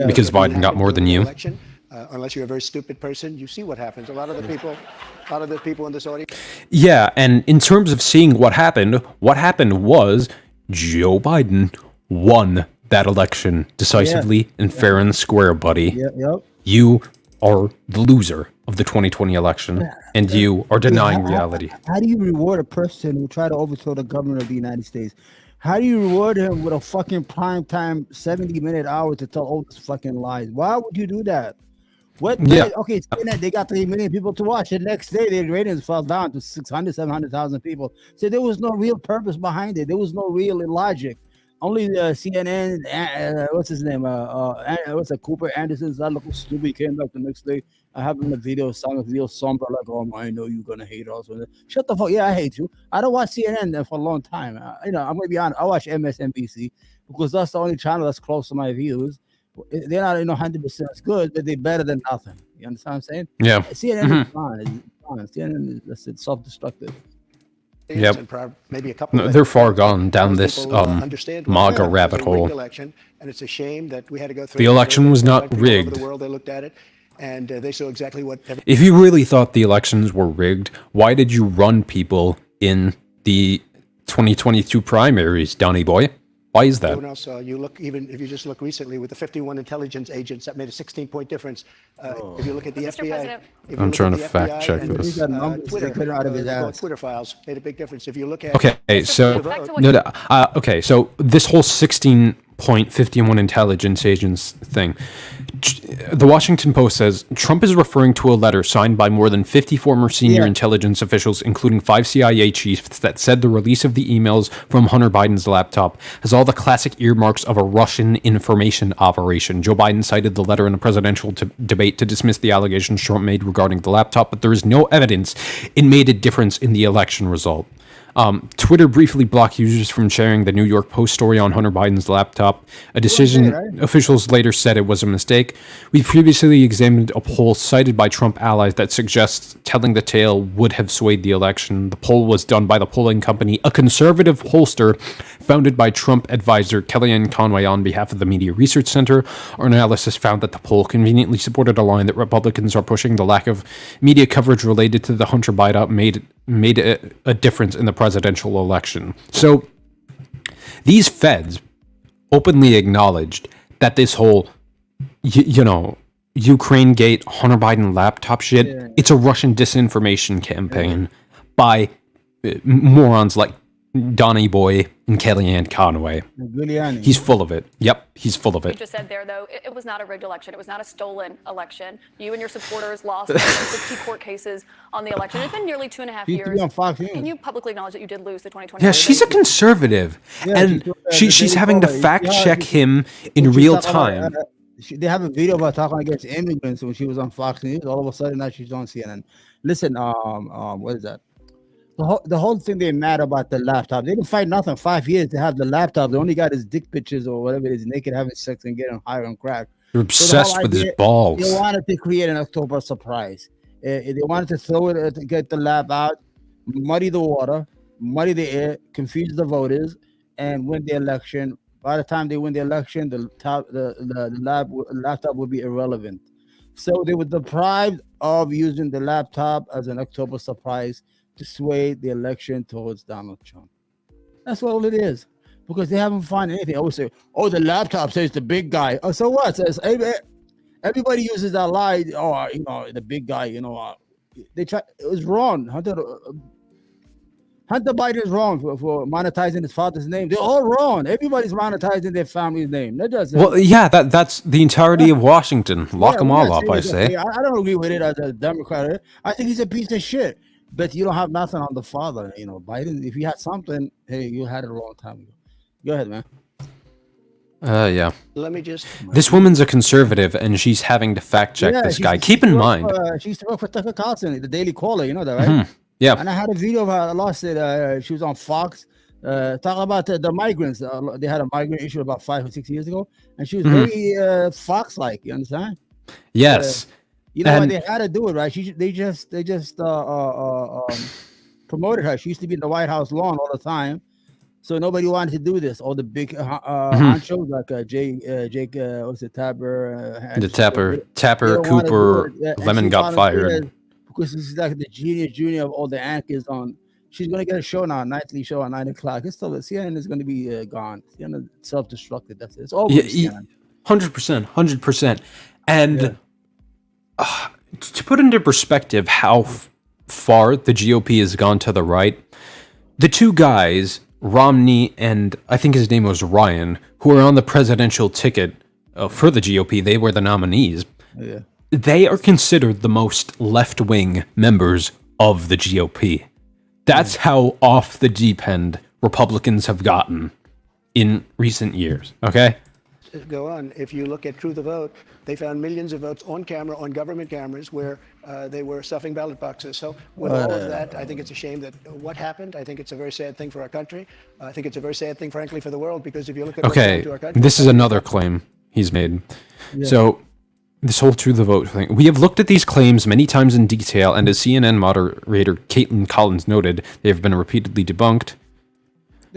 because Biden got more than you. Election, unless you're a very stupid person, you see what happens. A lot of the people in this audience. Yeah, and in terms of seeing what happened was Joe Biden won that election decisively and fair and square, buddy. Yep. You are the loser of the 2020 election, and you are denying reality. How do you reward a person who tried to overthrow the government of the United States? How do you reward him with a fucking primetime 70-minute hour to tell all these fucking lies? Why would you do that? What? Yeah. Okay, they got 3 million people to watch. The next day, their ratings fell down to 600, 700,000 people. So there was no real purpose behind it. There was no real logic. Only CNN, what's his name? What's it? Cooper Anderson's that little stupid came back the next day. I have in the video, sounded real somber, like, oh, I know you're gonna hate us. Shut the fuck. Yeah, I hate you. I don't watch CNN for a long time. I'm gonna be honest. I watch MSNBC because that's the only channel that's close to my views. They're not 100% good, but they're better than nothing. You understand what I'm saying? Yeah. CNN is fine. CNN is self-destructive. Yep. Maybe a couple They're far gone down this MAGA rabbit hole. Election, and it's a shame that we had to go through. The election was not rigged. The world, they looked at it, and they saw exactly what. If you really thought the elections were rigged, why did you run people in the 2022 primaries, Donny boy? Why is that? Everyone else, you look, even if you just look recently with the 51 intelligence agents, that made a 16-point difference. If you look at the FBI, I'm trying to fact check this. Twitter files made a big difference. If you look at okay, so okay, so this whole 16.51 intelligence agents thing. The Washington Post says Trump is referring to a letter signed by more than 50 former senior intelligence officials, including 5 CIA chiefs, that said the release of the emails from Hunter Biden's laptop has all the classic earmarks of a Russian information operation. Joe Biden cited the letter in a presidential debate to dismiss the allegations Trump made regarding the laptop, but there is no evidence it made a difference in the election result. Twitter briefly blocked users from sharing the New York Post story on Hunter Biden's laptop. A decision officials later said it was a mistake. We previously examined a poll cited by Trump allies that suggests telling the tale would have swayed the election. The poll was done by the polling company, a conservative pollster founded by Trump advisor Kellyanne Conway on behalf of the Media Research Center. Our analysis found that the poll conveniently supported a line that Republicans are pushing. The lack of media coverage related to the Hunter Biden made a difference in the presidential election. So these feds openly acknowledged that this whole, Ukraine gate, Hunter Biden laptop shit, it's a Russian disinformation campaign by morons like Donny Boy and Kellyanne Conway. He's full of it. Yep, he's full of You it. just said there, though, it was not a rigged election. It was not a stolen election. You and your supporters lost 60 court cases on the election. It's been nearly 2.5 years. On Fox News. Can you publicly acknowledge that you did lose the 2020 Yeah, she's a conservative, and she's having to fact check him in real time. They have a video about talking against immigrants when she was on Fox News. All of a sudden, now she's on CNN. Listen, what is that? The whole thing they're mad about the laptop. They didn't fight nothing. 5 years to have the laptop. They only got his dick pictures or whatever it is, naked having sex and getting high on crack. You're obsessed with his balls. They wanted to create an October surprise. They wanted to throw it to get the lab out, muddy the water, muddy the air, confuse the voters, and win the election. By the time they win the election, the laptop will be irrelevant. So they were deprived of using the laptop as an October surprise to sway the election towards Donald Trump. That's all it is. Because they haven't found anything. I always say, oh, the laptop says the big guy. Oh, so what? Says everybody uses that lie. Oh, the big guy, they try. It was wrong. Hunter Biden is wrong for monetizing his father's name. They're all wrong. Everybody's monetizing their family's name. That doesn't. Well, yeah, that's the entirety of Washington. Lock them all up, I say. I don't agree with it as a Democrat. I think he's a piece of shit. But you don't have nothing on the father, Biden. If you had something, hey, you had it a long time ago. Go ahead, man. Yeah. Let me just. This woman's a conservative, and she's having to fact check this guy. Keep in mind, she used to work for Tucker Carlson, the Daily Caller. You know that, right? Yeah. And I had a video of her. I lost it. She was on Fox Talk about the migrants. They had a migrant issue about 5 or 6 years ago, and she was very Fox-like. You understand? Yes. You know why they had to do it, right? They just promoted her. She used to be in the White House lawn all the time, so nobody wanted to do this. All the big honchos like Jake, what's it, Tapper, Cooper, Lemon got fired because this is like the junior of all the anchors on. She's gonna get a show now, nightly show at 9 o'clock. It's still CNN is gonna be gone. CNN self-destructed. That's it. It's over. 100%. And to put into perspective how far the GOP has gone to the right, the two guys, Romney and I think his name was Ryan, who are on the presidential ticket for the GOP, they were the nominees. Yeah. They are considered the most left-wing members of the GOP. That's how off the deep end Republicans have gotten in recent years, okay? Go on. If you look at True the Vote, they found millions of votes on camera, on government cameras, where they were stuffing ballot boxes. So with all of that, I think it's a shame that what happened. I think it's a very sad thing for our country. I think it's a very sad thing, frankly, for the world, because if you look at what's happened to our country... This is another claim he's made. Yeah. So this whole True the Vote thing. We have looked at these claims many times in detail, and as CNN moderator Caitlin Collins noted, they have been repeatedly debunked.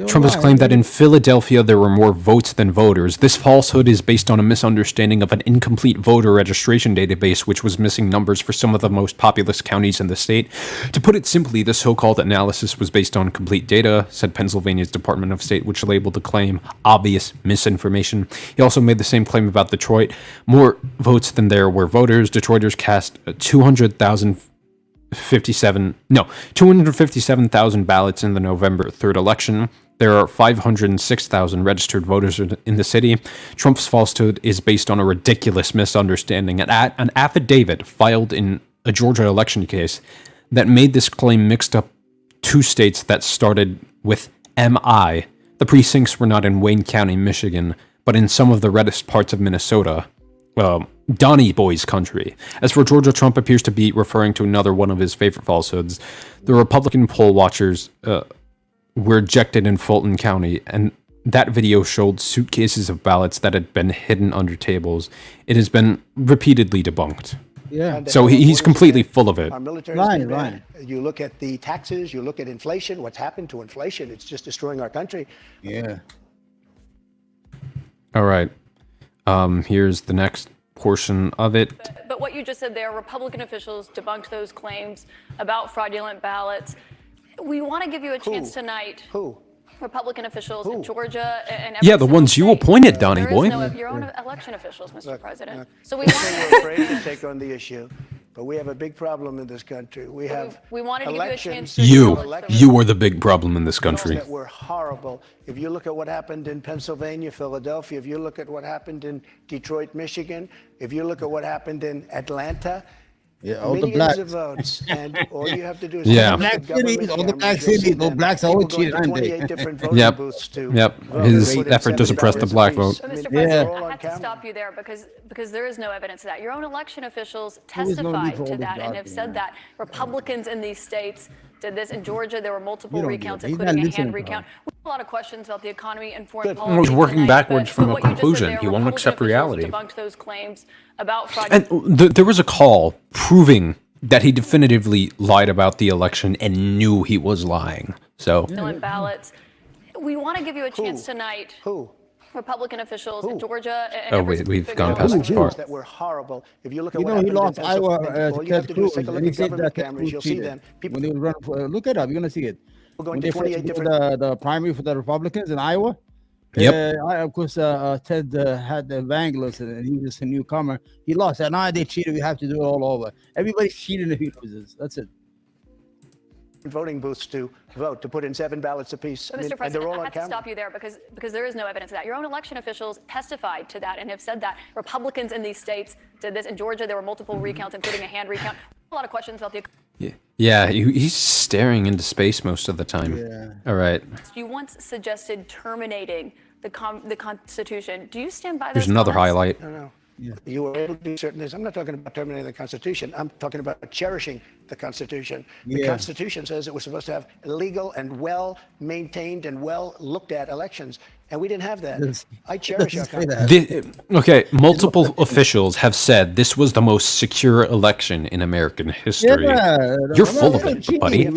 Trump has claimed that in Philadelphia there were more votes than voters. This falsehood is based on a misunderstanding of an incomplete voter registration database, which was missing numbers for some of the most populous counties in the state. To put it simply, the so-called analysis was based on complete data, said Pennsylvania's Department of State, which labeled the claim obvious misinformation. He also made the same claim about Detroit. More votes than there were voters. Detroiters cast 257,000 ballots in the November 3rd election. There are 506,000 registered voters in the city. Trump's falsehood is based on a ridiculous misunderstanding. An affidavit filed in a Georgia election case that made this claim mixed up two states that started with MI. The precincts were not in Wayne County, Michigan, but in some of the reddest parts of Minnesota. Donnie Boy's country. As for Georgia, Trump appears to be referring to another one of his favorite falsehoods. The Republican poll watchers were ejected in Fulton County, and that video showed suitcases of ballots that had been hidden under tables. It has been repeatedly debunked. Yeah. So he's completely full of it. Our military Right. You look at the taxes, you look at inflation, what's happened to inflation, it's just destroying our country. Yeah. All right. Here's the next portion of it. But what you just said there, Republican officials debunked those claims about fraudulent ballots. We want to give you a chance tonight. Who? Republican officials in Georgia and the ones you appointed, Donnie Boy. Your own election officials, Mr. President. So we We're afraid to take on the issue, but we have a big problem in this country. We wanted to give you a chance to You are the big problem in this country. that were horrible. If you look at what happened in Pennsylvania, Philadelphia, if you look at what happened in Detroit, Michigan, if you look at what happened in Atlanta, all the millions blacks. of votes, and all you have to do is black cities, all the black cities, those blacks are all cheated, aren't they? 28 different voting booths to vote. His effort to suppress the black vote. But Mr. President, I have to stop you there because there is no evidence of that. Your own election officials testified to that and have said that Republicans in these states did this. In Georgia, there were multiple recounts, including a hand recount. We have a lot of questions about the economy and foreign policy. He was working tonight, backwards but from a what you just said conclusion. there, He won't Republican accept officials reality. Debunked those claims about fraud. And there was a call proving that he definitively lied about the election and knew he was lying. So ballots. We want to give you a chance tonight. Who? Republican officials in Georgia and we've gone past this part. That were horrible. If you look at You what know, he happened lost in Iowa Pennsylvania, all you have to do is take a look at government cameras, you'll see them. When they would run, look it up, you're gonna see it. Going When to they 28 first did different. the primary for the Republicans in Iowa. Yep. Of course, Ted had the Vangelis, and he was just a newcomer. He lost. And now they cheated. We have to do it all over. Everybody's cheating if he loses. That's it. Voting booths to vote, to put in 7 ballots apiece. But Mr. President, I have to stop you there because there is no evidence of that. Your own election officials testified to that and have said that Republicans in these states did this. In Georgia, there were multiple recounts, including a hand recount. A lot of questions about the. Yeah, he's staring into space most of the time. Yeah. All right. You once suggested terminating the Constitution. Do you stand by those There's another comments? highlight. No. you were able to do certain things. I'm not talking about terminating the Constitution. I'm talking about cherishing the Constitution. The Constitution says that we're supposed to have legal and well-maintained and well-looked-at elections, and we didn't have that. I cherish our Constitution. Okay, multiple officials have said this was the most secure election in American history. You're full of it, buddy.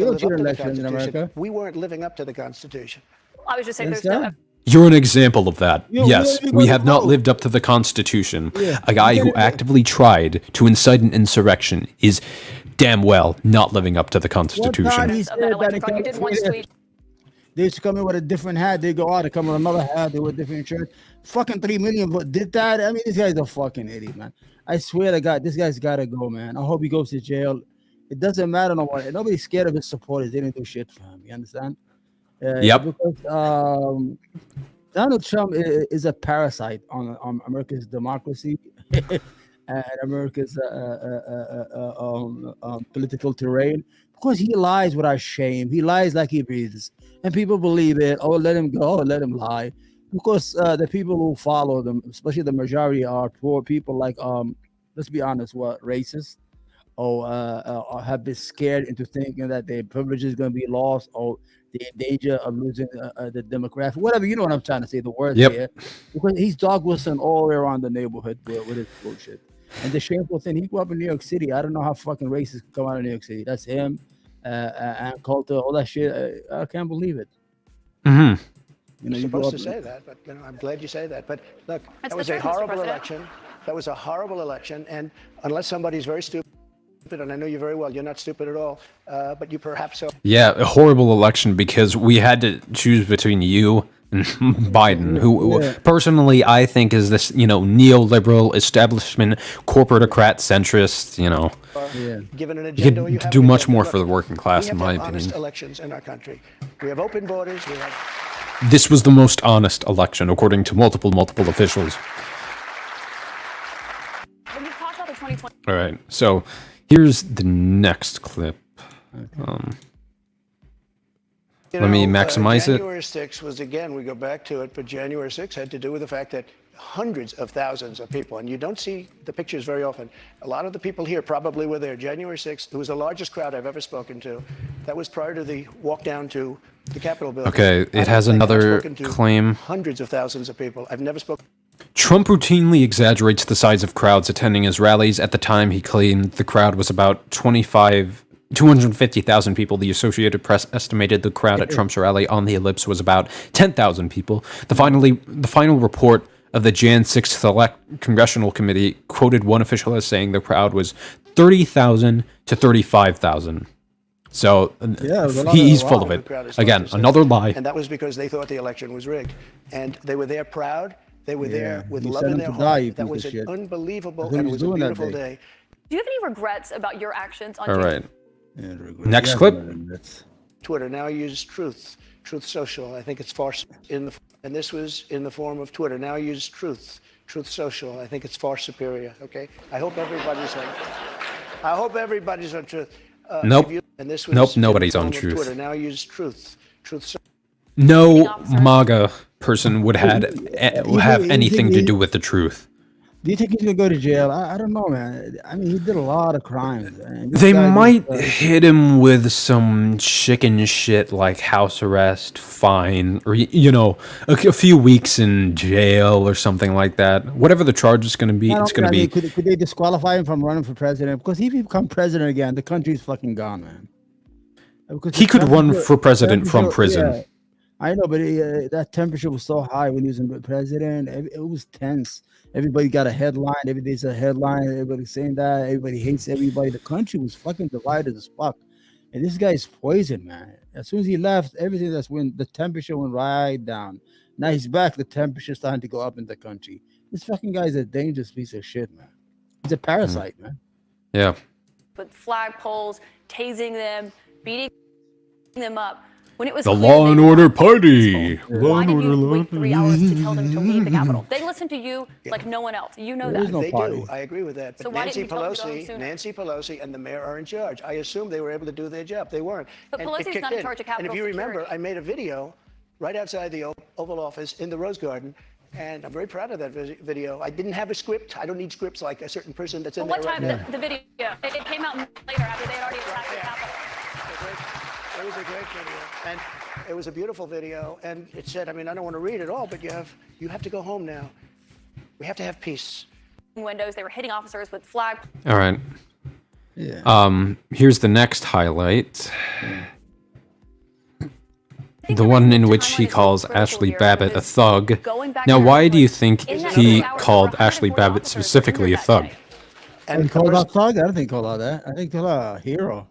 We weren't living up to the Constitution. I was just saying there's no. You're an example of that. Yes, we have not lived up to the Constitution. A guy who actively tried to incite an insurrection is damn well not living up to the Constitution. They used to come in with a different hat. They go out, they come with another hat. They wear different shirts. Fucking 3 million did that. I mean, this guy's a fucking idiot, man. I swear to God, this guy's got to go, man. I hope he goes to jail. It doesn't matter no more. Nobody's scared of his supporters. They didn't do shit for him. You understand? Because Donald Trump is a parasite on America's democracy and America's political terrain. Because he lies without shame. He lies like he breathes. And people believe it. Oh, let him go. Let him lie. Because the people who follow them, especially the majority, are poor people like, let's be honest, racist. Or have been scared into thinking that their privilege is going to be lost, or they're in danger of losing the demographic, whatever. You know what I'm trying to say, the word here. Because he's dog whistling all the way around the neighborhood with his bullshit. And the shameful thing, he grew up in New York City. I don't know how fucking racists come out of New York City. That's him, and Coulter, all that shit. I can't believe it. You're supposed to say that, but I'm glad you say that. But look, that was a horrible election. That was a horrible election, and unless somebody's very stupid, and I know you very well, you're not stupid at all, but you perhaps so. Yeah, a horrible election because we had to choose between you and Biden, who personally I think is this, neoliberal establishment, corporatocrat centrist, Given an agenda, you could do much more for the working class, in my opinion. Honest elections in our country. We have open borders. This was the most honest election, according to multiple officials. When you talked about the 2020. All right, so here's the next clip. Let me maximize it. January 6th was, again, we go back to it, but January 6th had to do with the fact that hundreds of thousands of people, and you don't see the pictures very often. A lot of the people here probably were there. January 6th, it was the largest crowd I've ever spoken to. That was prior to the walk down to the Capitol building. Okay, it has another claim. Hundreds of thousands of people. I've never spoken. Trump routinely exaggerates the size of crowds attending his rallies. At the time, he claimed the crowd was about 250,000 people. The Associated Press estimated the crowd at Trump's rally on the Ellipse was about 10,000 people. The final report of the Jan 6th Select Congressional Committee quoted one official as saying the crowd was 30,000 to 35,000. So he's full of it. Again, another lie. And that was because they thought the election was rigged. And they were there proud. They were there with love in their heart. That was an unbelievable and it was a beautiful day. Do you have any regrets about your actions on All right. Next clip. Twitter now uses Truth Social. I think it's far and this was in the form of Twitter. Now use Truth Social. I think it's far superior. Okay. I hope everybody's on Truth. Nope. And this was nope. Nobody's on Truth. Twitter now use Truth. No MAGA person would have anything to do with the truth. Do you think he's gonna go to jail? I don't know, man. I mean, he did a lot of crimes. They might hit him with some chicken shit like house arrest, fine, or a few weeks in jail or something like that. Whatever the charge is gonna be, it's gonna be. Could they disqualify him from running for president? Because if he becomes president again, the country's fucking gone, man. He could run for president from prison. Yeah, I know, but that temperature was so high when he was in president. It was tense. Everybody got a headline. Every day's a headline. Everybody's saying that. Everybody hates everybody. The country was fucking divided as fuck. And this guy's poison, man. As soon as he left, everything the temperature went right down. Now he's back. The temperature's starting to go up in the country. This fucking guy's a dangerous piece of shit, man. He's a parasite, man. Yeah. With flagpoles, tasing them, beating them up. When it was the Law and Order Party. Why did you wait 3 hours to tell them to leave the Capitol? They listen to you like no one else. You know that. They do. I agree with that. But so Nancy Pelosi and the mayor are in charge. I assume they were able to do their job. They weren't. But Pelosi's not in charge of Capitol And if you remember, security. I made a video right outside the Oval Office in the Rose Garden And I'm very proud of that video. I didn't have a script. I don't need scripts like a certain person that's in Well, there what right time now. the video? It came out later after they had already attacked the Capitol. It was a great video, and it was a beautiful video. And it said, I mean, I don't want to read it all, but you have to go home now. We have to have peace. Windows, they were hitting officers with flag. All right. Yeah. Here's the next highlight. The one in which he calls Ashley Babbitt a thug. Now, why do you think he called Ashley Babbitt specifically a thug? And he called her a thug? I don't think he called her that. I think he called her a hero.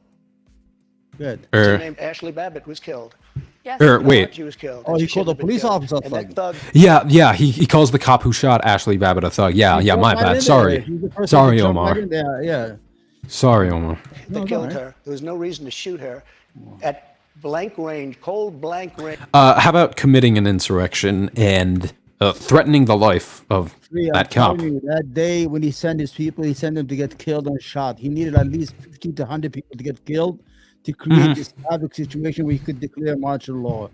Good. Her name Ashley Babbitt was killed. Yes. Wait. She was killed. Oh, he She called a shouldn't have been police killed. officer a And that thug. thug Yeah, he calls the cop who shot Ashley Babbitt a thug. Yeah, my bad. Sorry. Sorry, Omar. Yeah. Sorry, Omar. that killed her. There was no reason to shoot her at blank range, cold blank range. How about committing an insurrection and threatening the life of that cop? That day when he sent his people, he sent them to get killed and shot. He needed at least 50 to 100 people to get killed to create this havoc situation where he could declare martial law.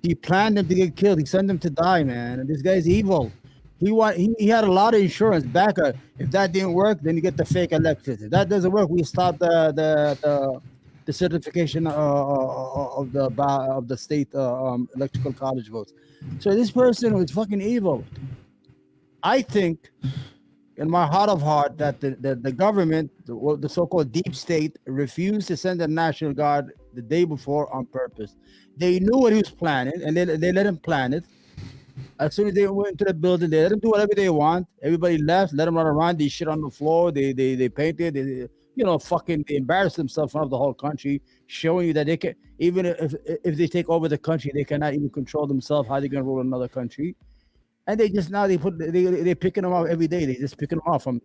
He planned them to get killed. He sent them to die, man. And this guy's evil. He had a lot of insurance backup. If that didn't work, then you get the fake elections. If that doesn't work, we stop the certification of the state electoral college votes. So this person was fucking evil. I think, in my heart of heart, that the government, the so-called deep state, refused to send the National Guard the day before on purpose. They knew what he was planning, and they let him plan it. As soon as they went into the building, they let them do whatever they want. Everybody left, let them run around. They shit on the floor. They painted. They embarrassed themselves in front of the whole country, showing you that they can, even if they take over the country, they cannot even control themselves. How they gonna rule another country? And they just now they're picking them up every day. They just picking them off from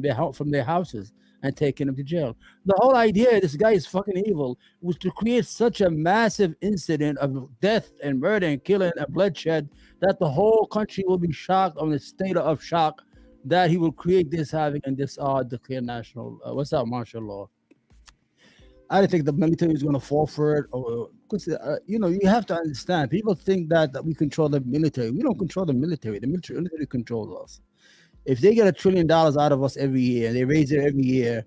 their houses and taking them to jail. The whole idea, this guy is fucking evil, was to create such a massive incident of death and murder and killing and bloodshed that the whole country will be shocked, on a state of shock, that he will create this havoc and this declare national martial law. I don't think the military is going to fall for it. Because you have to understand, people think that we control the military. We don't control the military. The military controls us. If they get $1 trillion out of us every year, they raise it every year,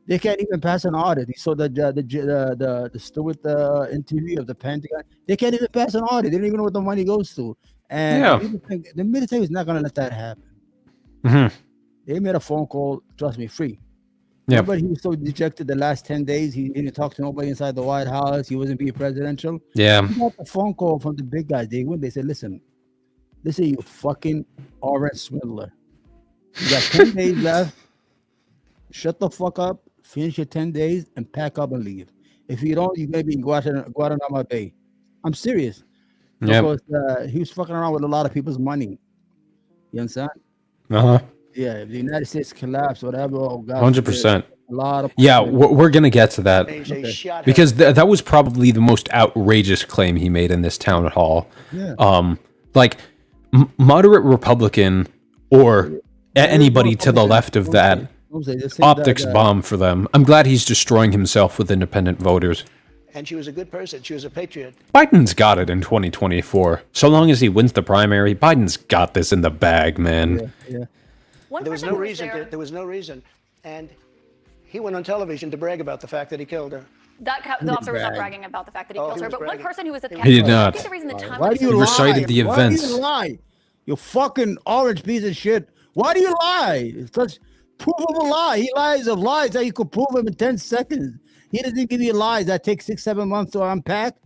they can't even pass an audit. You saw the Stewart interview of the Pentagon. They can't even pass an audit. They don't even know what the money goes to. And people think the military is not going to let that happen. They made a phone call, trust me, free. Yeah. But he was so dejected the last 10 days. He didn't talk to nobody inside the White House. He wasn't being presidential. Yeah. He got a phone call from the big guys. They said, listen, you fucking orange swindler. You got 10 days left. Shut the fuck up. Finish your 10 days and pack up and leave. If you don't, you're going to be in Guantanamo Bay. I'm serious. Because he was fucking around with a lot of people's money. You understand? Yeah, if the United States collapse, whatever, 100%. A lot of we're gonna get to that because that was probably the most outrageous claim he made in this town hall. Yeah. Like moderate Republican or anybody to the left of that, optics bomb for them. I'm glad he's destroying himself with independent voters. And she was a good person. She was a patriot. Biden's got it in 2024. So long as he wins the primary, Biden's got this in the bag, man. Yeah. There was no reason. There was no reason. And he went on television to brag about the fact that he killed her. The officer was not bragging about the fact that he killed her, but one person who was at the He did not. I think the reason the time Why do you He recited the events. Why do you lie? You fucking orange piece of shit. Why do you lie? It's such provable lie. He lies of lies that you could prove him in 10 seconds. He doesn't give you lies that take 6-7 months to unpack.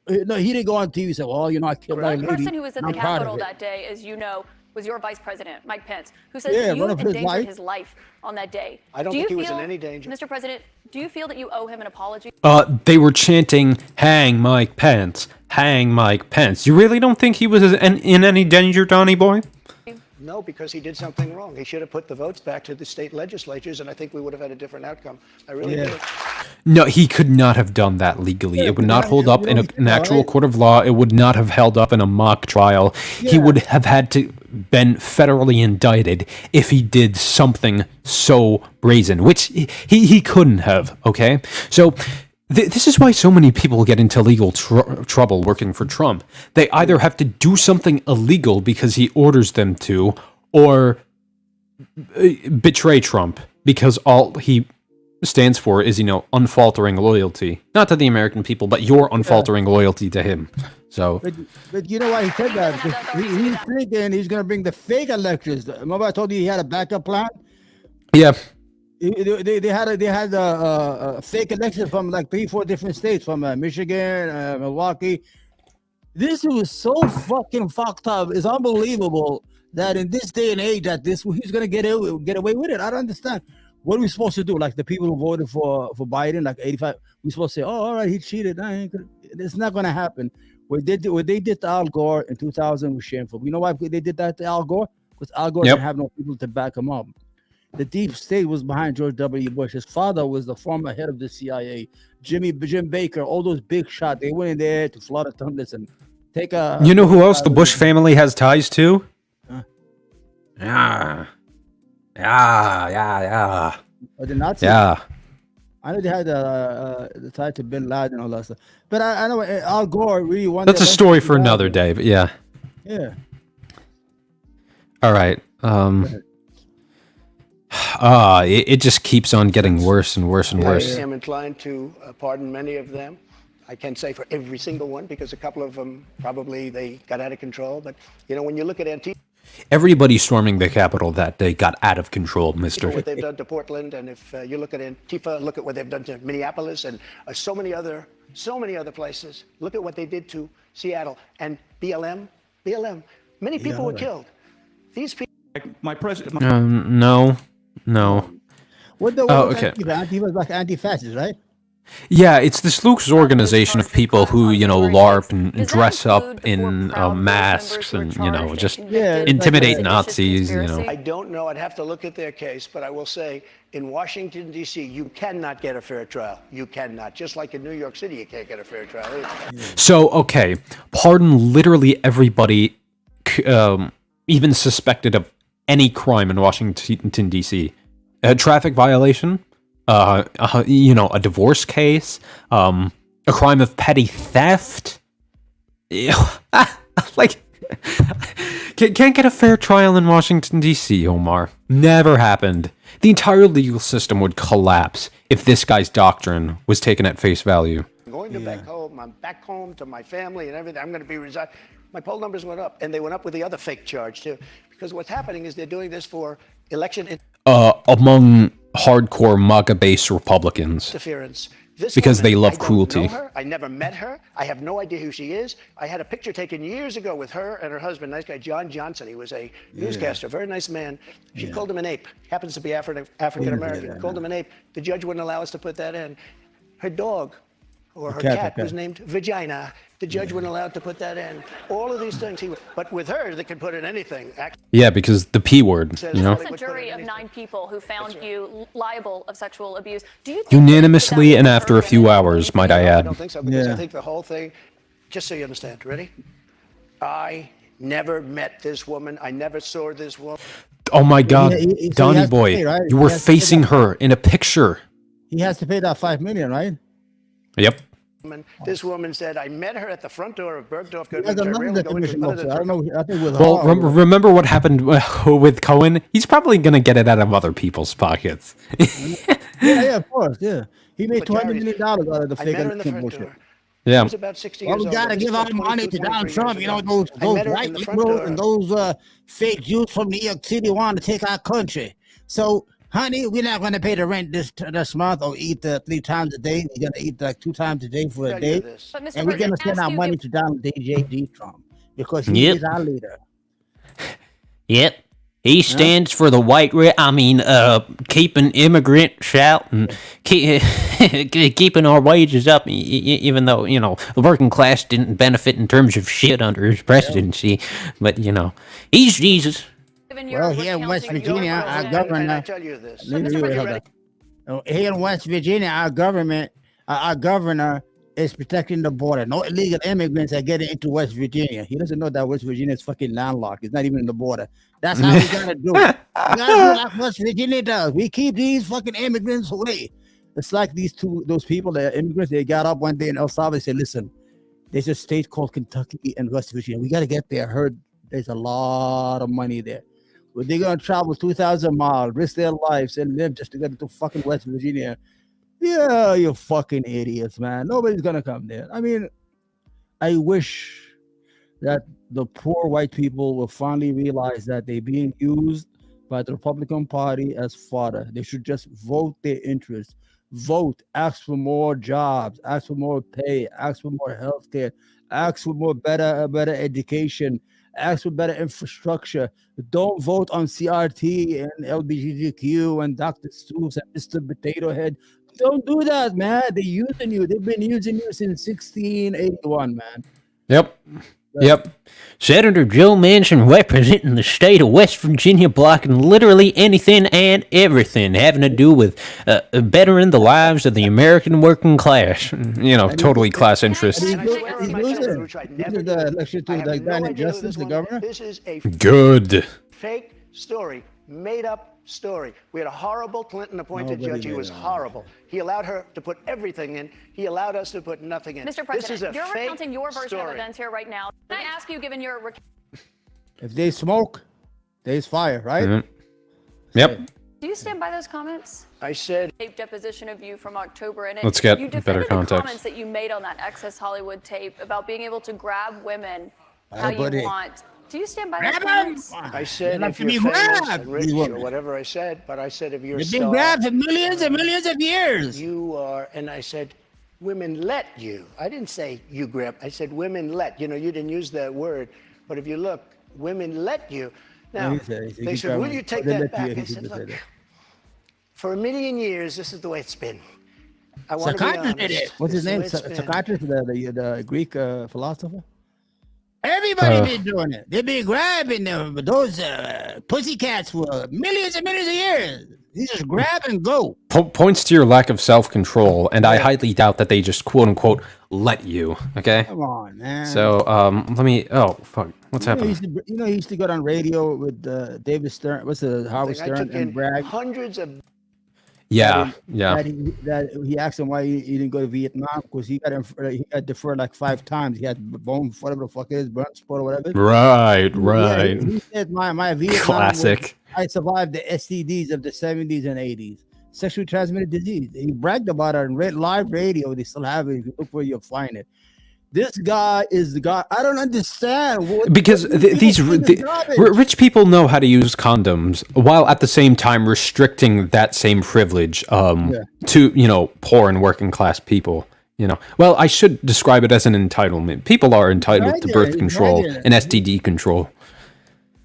No, he didn't go on TV and say, well, I killed that lady. One person who was at the Capitol that day, as you know, was your vice president, Mike Pence, who says that you endangered his life on that day. I don't think he was in any danger. Mr. President, do you feel that you owe him an apology? They were chanting, hang Mike Pence, hang Mike Pence. You really don't think he was in any danger, Donnie boy? No, because he did something wrong. He should have put the votes back to the state legislatures, and I think we would have had a different outcome. I really do. No, he could not have done that legally. It would not hold up in an actual court of law. It would not have held up in a mock trial. He would have had to been federally indicted if he did something so brazen, which he couldn't have, okay? So This is why so many people get into legal trouble working for Trump. They either have to do something illegal because he orders them to, or betray Trump because all he stands for is, unfaltering loyalty. Not to the American people, but your unfaltering loyalty to him. So, but you know why he said that? Because he's thinking he's going to bring the fake electors. Remember I told you he had a backup plan? Yeah. They had a fake election from like 3-4 different states, from Michigan, Milwaukee. This was so fucking fucked up. It's unbelievable that in this day and age that he's gonna get away with it. I don't understand. What are we supposed to do? Like the people who voted for Biden, like 85, we're supposed to say, "Oh, all right, he cheated." It's not gonna happen. What they did to Al Gore in 2000 was shameful. You know why they did that to Al Gore? Because Al Gore didn't have no people to back him up. The deep state was behind George W. Bush. His father was the former head of the CIA. Jim Baker, all those big shots. They went in there to Florida Tumblers and take a... You know who else the Bush family has ties to? Yeah. The Nazis? Yeah. I know they had the tie to Bin Laden and all that stuff. But I know Al Gore really wanted... That's a story for another day, but yeah. Yeah. All right. It just keeps on getting worse and worse and worse. I am inclined to pardon many of them. I can't say for every single one, because a couple of them probably they got out of control. But when you look at Antifa, everybody storming the Capitol that day got out of control, mister. What they've done to Portland, and if you look at Antifa, look at what they've done to Minneapolis and so many other places. Look at what they did to Seattle and BLM. Many people were killed. These people. My president. No. What the okay. Antifa was like anti-fascist, right? Yeah, it's this loose organization of people who, LARP and dress up in masks and, just intimidate Nazis, I don't know. I'd have to look at their case, but I will say in Washington, D.C., you cannot get a fair trial. You cannot. Just like in New York City, you can't get a fair trial either. So, okay, pardon literally everybody even suspected of any crime in Washington, D.C. A traffic violation, a divorce case, a crime of petty theft. Like, can't get a fair trial in Washington, D.C., Omar. Never happened. The entire legal system would collapse if this guy's doctrine was taken at face value. I'm going to back home. I'm back home to my family and everything. I'm going to be resigning. My poll numbers went up, and they went up with the other fake charge, too. Because what's happening is they're doing this for election among hardcore MAGA-based Republicans. Interference. Because they love cruelty. I don't know her. I never met her. I have no idea who she is. I had a picture taken years ago with her and her husband, nice guy, John Johnson. He was a newscaster, very nice man. She called him an ape. Happens to be African-American. Called him an ape. The judge wouldn't allow us to put that in. Her dog, or her cat, was named Vagina. The judge wouldn't allow to put that in. All of these things, but with her, they can put in anything. Yeah, because the P word, It's a jury of 9 people who found you liable of sexual abuse. Do you think unanimously and after a few hours, might I add? I don't think so, because I think the whole thing, just so you understand, ready? I never met this woman. I never saw this woman. Oh my God, Donnie boy, pay, right? you were facing her in a picture. He has to pay that $5 million, right? Yep. This woman said, I met her at the front door of Bergdorf. Well, remember what happened with Cohen? He's probably going to get it out of other people's pockets. yeah, of course, yeah. He made $200 million out of the fake election bullshit. Yeah. About 60 years we got to give our money to Donald Trump. Those white liberals and those fake Jews from New York City want to take our country. So, honey, we're not going to pay the rent this month or eat 3 times a day. We're going to eat like 2 times a day for a day. And we're going to send our money to Donald J.D. Trump because he is our leader. Yep. He stands for the keeping immigrants out and keeping our wages up, even though, the working class didn't benefit in terms of shit under his presidency. But, he's Jesus. Well, here in West Virginia, our governor. Here in West Virginia, our governor is protecting the border. No illegal immigrants are getting into West Virginia. He doesn't know that West Virginia is fucking landlocked. It's not even in the border. That's how we gotta do it. We gotta do like West Virginia does. We keep these fucking immigrants away. It's like those people, the immigrants, they got up one day in El Salvador, they said, listen, there's a state called Kentucky and West Virginia. We got to get there. I heard there's a lot of money there. But they're going to travel 2,000 miles, risk their lives, and live just to get to fucking West Virginia. Yeah, you fucking idiots, man. Nobody's going to come there. I mean, I wish that the poor white people will finally realize that they're being used by the Republican Party as fodder. They should just vote their interests. Vote, ask for more jobs, ask for more pay, ask for more health care, ask for more better education, ask for better infrastructure. Don't vote on CRT and LGBTQ and Dr. Seuss and Mr. Potato Head. Don't do that, man. They're using you. They've been using you since 1681, man. Yep. Senator Joe Manchin representing the state of West Virginia, blocking literally anything and everything having to do with bettering the lives of the American working class. You know, totally class interest. He's losing the election to the guy named Justice, the governor. This is a Good. fake story, made up story. We had a horrible Clinton appointed judge. He was horrible. He allowed her to put everything in. He allowed us to put nothing in. Mr. This is a President, you're fake recounting your version of story. events here right now. Can I ask you, given your If they smoke, there's fire, right? Yep. do you stand by those comments? I said Tape deposition of you from October, and Let's get you better defended the context. comments that you made on that Access Hollywood tape about being able to grab women how Ah, you buddy. want. Do you stand by those Grab 'em! comments? I said They're if not to you're be famous grabbed, and rich these or women. whatever I said, but I said if you're a They've been star, grabbed for millions and millions of years. you are, and I said women let you. I didn't say you grab. I said women let. You know, you didn't use that word, but if you look, women let you. Now, he said they said, will you take they that let back? you, I he said, did say look, that. for a million years, this is the way it's been. I want to be Psychiatrist did honest. it. What's his This name? is the way it's been. Psychiatrist, the Greek philosopher. Everybody been doing it. They've been grabbing them, those pussycats for millions and millions of years. They just grab and go. Points to your lack of self-control, and I highly doubt that they just quote-unquote let you, okay? Come on, man. So, let me... Oh, fuck. What's happening? He used to go on radio with David Stern. What's the Howard I Stern took and in brag. hundreds of Yeah. That he asked him why he didn't go to Vietnam because he got deferred like 5 times. He had bone, whatever the fuck it is, burn spot or whatever. Right. Yeah, he said my Vietnam Classic. I survived the STDs of the 70s and 80s. Sexually transmitted disease. He bragged about it on live radio. They still have it. If you look for it, you'll find it. This guy is the guy. I don't understand. Because these rich people know how to use condoms while at the same time restricting that same privilege to, you know, poor and working class people. You know, well, I should describe it as an entitlement. People are entitled to birth control and STD control.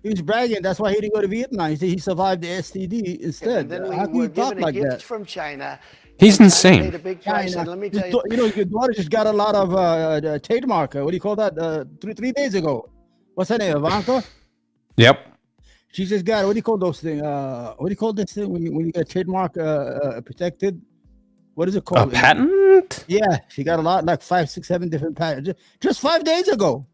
He was bragging. That's why he didn't go to Vietnam. He said he survived the STD instead. And then How can we you were talk given a like gift that? from China. He's And insane. China paid a big price, and let me tell you, You know, your daughter just got a lot of trademark. What do you call that? 3 days ago. What's her name? Ivanka? Yep. She just got, what do you call those things? What do you call this thing when you get trademark protected? What is it called? A patent? Yeah, she got a lot, like 5, 6, 7 different patents. Just 5 days ago.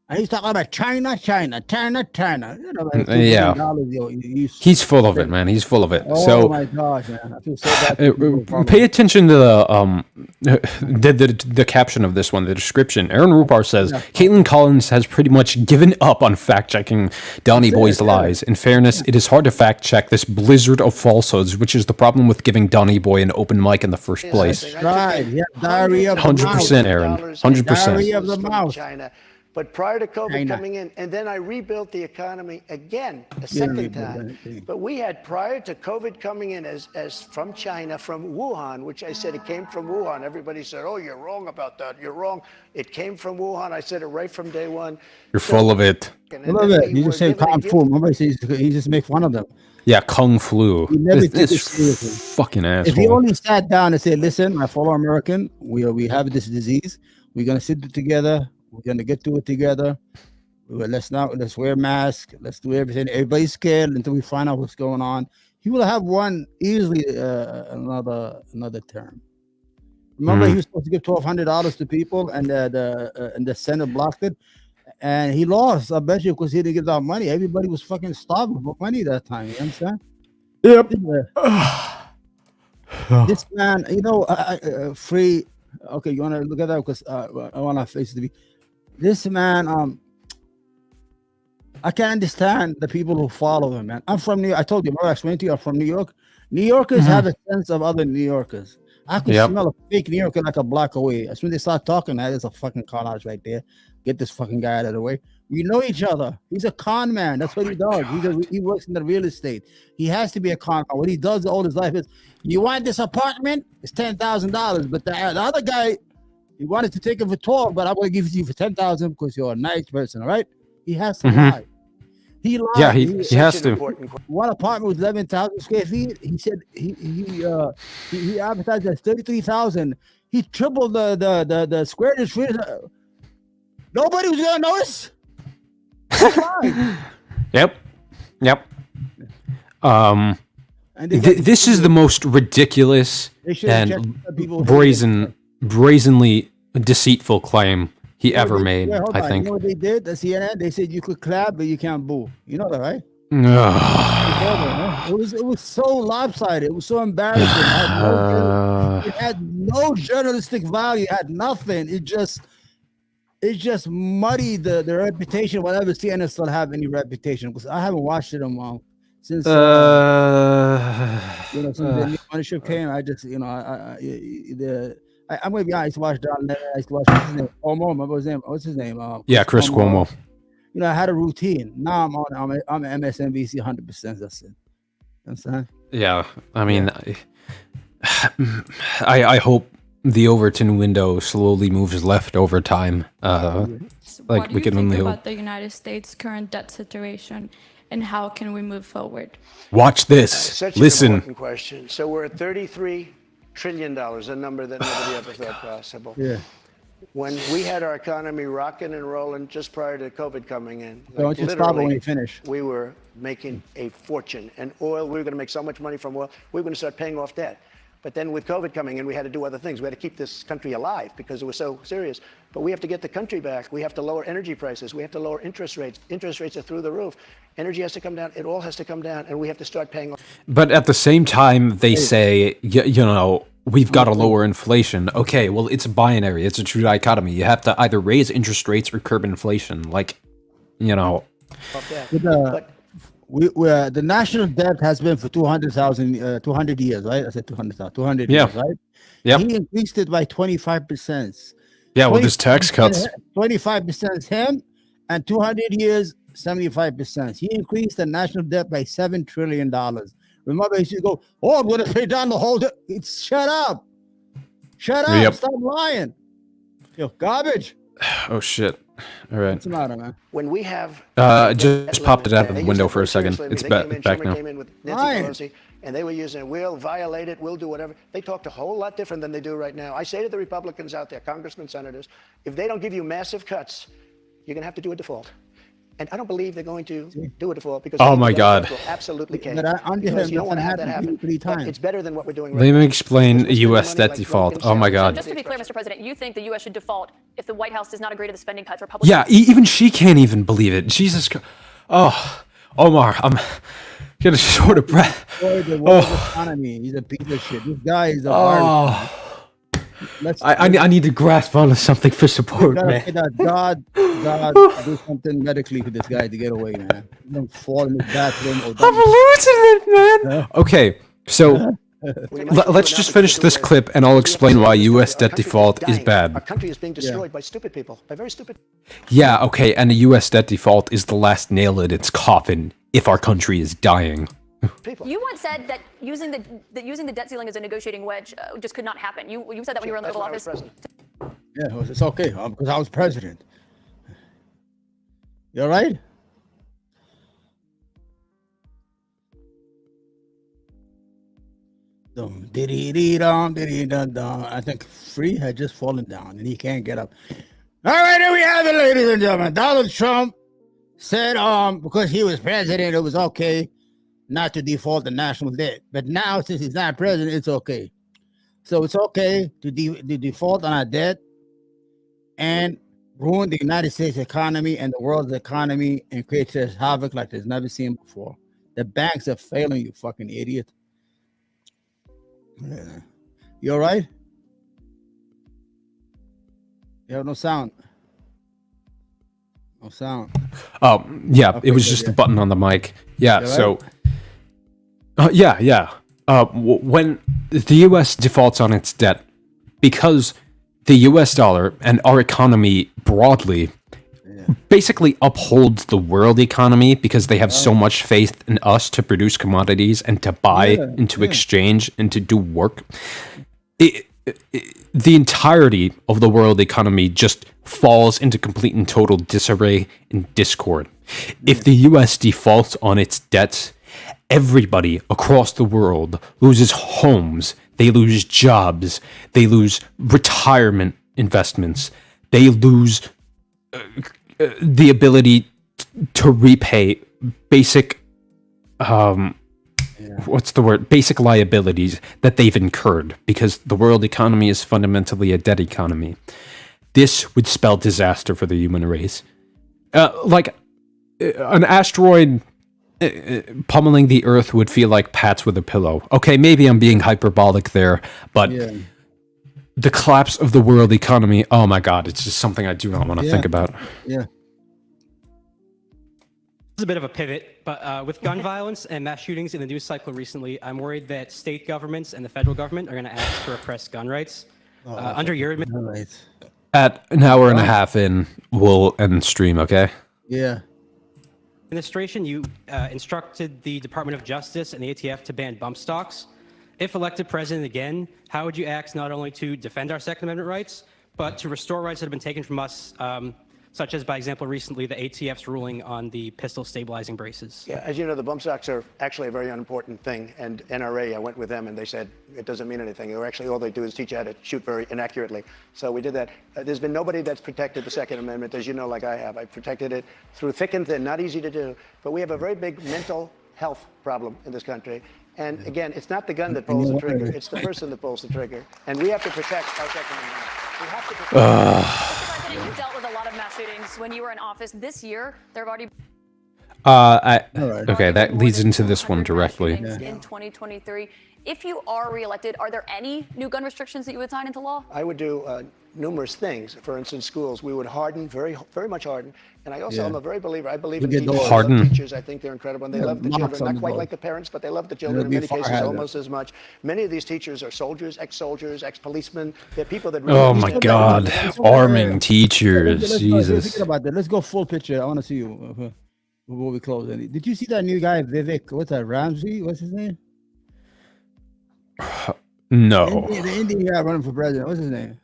And he's talking about China. You know, like Yeah. $2 He's full of it, man. He's full of it. Oh So my gosh, man. I feel so bad. pay attention to the caption of this one, the description. Aaron Rupar says, Caitlin Collins has pretty much given up on fact-checking Donny Boy's lies. In fairness, it is hard to fact-check this blizzard of falsehoods, which is the problem with giving Donny Boy an open mic in the first place. Right, yeah, diarrhea of the 100%, mouth. Aaron. Diarrhea 100%. of the mouth. China. But prior to COVID coming in, and then I rebuilt the economy again a second time. But we had prior to COVID coming in as from China, from Wuhan, which I said it came from Wuhan. Everybody said, oh, you're wrong about that. You're wrong. It came from Wuhan. I said it right from day one. You're full of it. I love it. You just say Kung Fu. Remember, he just make fun of them. Yeah, Kung Flu. He never took it This seriously. fucking If he asshole. only sat down and said, listen, my fellow American, we have this disease. We're going to sit together. We're going to get through it together. Let's wear masks. Let's do everything. Everybody's scared until we find out what's going on. He will have won easily another term. Remember, he was supposed to give $1,200 to people, and the Senate blocked it. And he lost, I bet you, because he didn't give out money. Everybody was fucking starving for money that time. You understand? Yep. This man, free. Okay, you want to look at that because I want to face it. This man, I can't understand the people who follow him, man. I'm from New York. I told you, I explained to you, I'm from New York. New Yorkers have a sense of other New Yorkers. I could smell a fake New Yorker like a block away. As soon as they start talking, there's a fucking carnage right there. Get this fucking guy out of the way. We know each other. He's a con man. That's what he does. He works in the real estate. He has to be a con man. What he does all his life is, you want this apartment? It's $10,000. But the other guy, he wanted to take it for 12, but I'm going to give it to you for 10,000 because you're a nice person, all right? He has to lie. He lied. Yeah, he has to. One apartment was 11,000 square feet. He said he advertised at 33,000. He tripled the square feet. Nobody was gonna notice. Yep. This is the most ridiculous and brazenly deceitful claim he ever made. I think. You know what they did? The CNN. They said you could clap, but you can't boo. You know that, right? It was so lopsided. It was so embarrassing. It had no journalistic value. It had nothing. It just muddied the reputation. Whatever CNN still have any reputation, because I haven't watched it in a while since since the new ownership came. I just I'm gonna be honest. I used to watch Don. I used to watch what's his name? What's his name? Chris Cuomo. I had a routine. Now I'm MSNBC 100%. That's it. You know what I'm saying? Yeah, I mean, I hope the Overton window slowly moves left over time. What do you think about the United States' current debt situation, and how can we move forward? Watch this. Such Listen. an important question. So we're at $33 trillion, a number that nobody ever thought possible. Yeah. When we had our economy rocking and rolling just prior to COVID coming in, Don't you stop when you finish. We were making a fortune. And oil, we were going to make so much money from oil, we were going to start paying off debt. But then with COVID coming in, we had to do other things. We had to keep this country alive because it was so serious. But we have to get the country back. We have to lower energy prices. We have to lower interest rates. Interest rates are through the roof. Energy has to come down. It all has to come down, and we have to start paying off. But at the same time, they say, we've got to lower inflation. Okay, well, it's binary. It's a true dichotomy. You have to either raise interest rates or curb inflation. The national debt has been for 200 years, right? I said 200,000, 200 years, right? Yeah. He increased it by 25%. Yeah, with his tax cuts. 25% him, and 200 years, 75%. He increased the national debt by $7 trillion. Remember, he used to go, I'm going to pay down the whole debt. Shut up. Shut up. Yep. Stop lying. You're garbage. Oh, shit. All right. What's the matter, man? When we have just popped it out of the window for a second. It's back now. Came in with Nancy Pelosi, and they were using, we'll violate it, we'll do whatever. They talked a whole lot different than they do right now. I say to the Republicans out there, congressmen, senators, if they don't give you massive cuts, you're going to have to do a default. And I don't believe they're going to do a default because oh my God, absolutely can't. Because you don't want to have that happen. It's better than what we're doing. Let me explain U.S. debt default. Oh my God. Just to be clear, Mr. President, you think the U.S. should default if the White House does not agree to the spending cuts? Republicans. Yeah, even she can't even believe it. Jesus Christ. Oh, Omar, I'm gonna short of breath. Economy. He's a piece of shit. This guy is a I need to grasp onto something for support, man. God do something medically for this guy to get away, man. Don't fall in his bathroom. I'm losing it, man. Okay, so let's just finish this clip, and I'll explain why U.S. debt default is bad. Our country is being destroyed by stupid people, by very stupid. Yeah, okay, and a U.S. debt default is the last nail in its coffin if our country is dying. You once said that using the debt ceiling as a negotiating wedge just could not happen. You said that when you were in the Oval Office. Yeah, it's okay because I was president. You all right? I think Free had just fallen down and he can't get up. All right, here we have it, ladies and gentlemen. Donald Trump said because he was president, it was okay not to default the national debt. But now, since he's not president, it's okay. So it's okay to default on our debt and ruin the United States economy and the world's economy and create such havoc like there's never seen before. The banks are failing, you fucking idiot. Yeah. You all right? You have no sound. No sound. Oh, yeah, Okay, it was good, just yeah. the button on the mic. Yeah, You all so... right? yeah. When the U.S. defaults on its debt, because the U.S. dollar and our economy broadly basically upholds the world economy because they have so much faith in us to produce commodities and to buy and to exchange and to do work. The entirety of the world economy just falls into complete and total disarray and discord. If the U.S. defaults on its debts, everybody across the world loses homes, they lose jobs, they lose retirement investments, they lose the ability to repay basic basic liabilities that they've incurred, because the world economy is fundamentally a debt economy. This would spell disaster for the human race. Like an asteroid pummeling the Earth would feel like pats with a pillow. Okay, maybe I'm being hyperbolic there, but the collapse of the world economy, oh my God, it's just something I do not want to think about. Yeah. This is a bit of a pivot, but with gun violence and mass shootings in the news cycle recently, I'm worried that state governments and the federal government are going to act to repress gun rights. Under your administration, At an hour and a half in, we'll end stream, okay? Yeah. you instructed the Department of Justice and the ATF to ban bump stocks. If elected president again, how would you act not only to defend our Second Amendment rights, but to restore rights that have been taken from us, such as, by example, recently the ATF's ruling on the pistol stabilizing braces? Yeah, as you know, the bump stocks are actually a very unimportant thing. And NRA, I went with them and they said it doesn't mean anything. Or actually, all they do is teach you how to shoot very inaccurately. So we did that. There's been nobody that's protected the Second Amendment, as you know, like I have. I protected it through thick and thin, not easy to do. But we have a very big mental health problem in this country. And again, it's not the gun that pulls the trigger. It's the person that pulls the trigger. And we have to protect our Second Amendment. We have to protect Mr. President, you dealt with a lot of mass shootings when you were in office. This year, there have already okay, that leads into this one directly. in 2023. If you are reelected, are there any new gun restrictions that you would sign into law? I would do numerous things. For instance, schools, we would harden, very much harden. And I also am a very believer. I believe in teachers. I love teachers. I think they're incredible. And they love the children, not quite like the parents, but they love the children in many cases almost as much. Many of these teachers are soldiers, ex-policemen. They're people that really Oh my God, arming teachers, Jesus. Think about that. Let's go full picture. I want to see you before we close. Did you see that new guy, Vivek? What's that, Ramsey? What's his name? No. The Indian guy running for president. What's his name?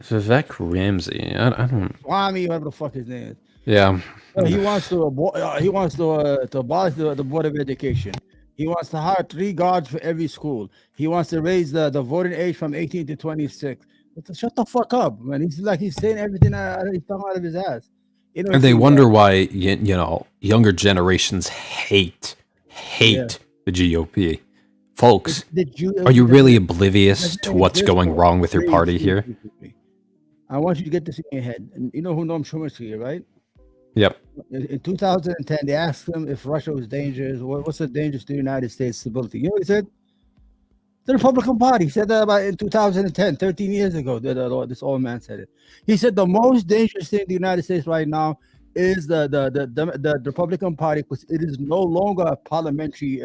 Vivek Ramsey. I don't. Swami, whatever the fuck his name is. Yeah. He wants to abolish the Board of Education. He wants to hire 3 guards for every school. He wants to raise the voting age from 18 to 26. Shut the fuck up, man. He's saying everything he's talking out of his ass. You know, And they wonder why younger generations hate the GOP. Folks, are you really oblivious to what's going wrong with your party here? I want you to get this in your head. And you know who Noam Chomsky, right? Yep. In 2010, they asked him if Russia was dangerous. What's the danger to the United States stability? You know what he said? The Republican Party. He said that about in 2010, 13 years ago. This old man said it. He said the most dangerous thing in the United States right now is the Republican Party, because it is no longer a parliamentary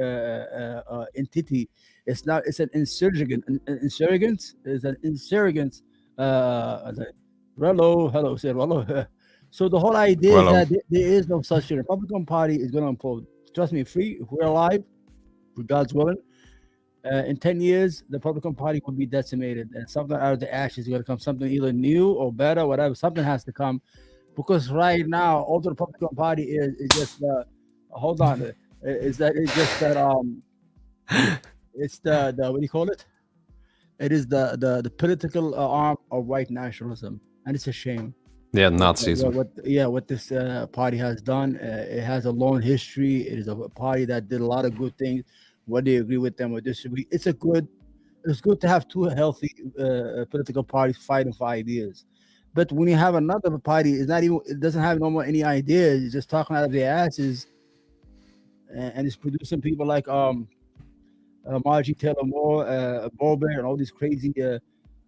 entity. It's not. It's an insurgent. Insurgents is an insurgents. Hello. Said hello. So the whole idea is that there is no such thing. The Republican Party is going to unfold. Trust me, if we're alive, for God's willing, in 10 years, the Republican Party will be decimated, and something out of the ashes is going to come. Something either new or better, whatever. Something has to come. Because right now, all the Republican Party is just hold on. It's just that it's the what do you call it? It is the political arm of white nationalism, and it's a shame. Yeah, Nazism. What this party has done, it has a long history. It is a party that did a lot of good things. Whether you agree with them or disagree, it's good to have 2 healthy political parties fighting for ideas. But when you have another party, it doesn't have no more any ideas. It's just talking out of their asses, and it's producing people like Margie Taylor Moore, Bober, and all these crazy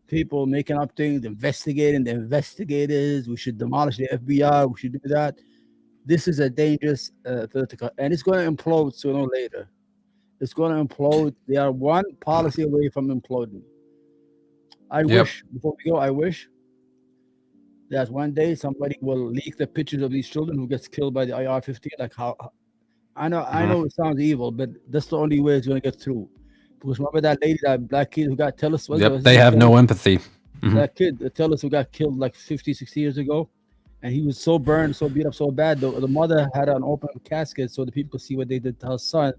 people making up things, investigating the investigators. We should demolish the FBI. We should do that. This is a dangerous political, and it's going to implode sooner or later. It's going to implode. They are one policy away from imploding. I wish, before we go, I wish that one day somebody will leak the pictures of these children who gets killed by the IR-15. Like how, I know it sounds evil, but that's the only way it's going to get through. Because remember that lady, that black kid who got Tellus? They have no empathy. That kid, Tellus, who got killed like 50, 60 years ago. And he was so burned, so beat up, so bad. The mother had an open casket so the people could see what they did to her son.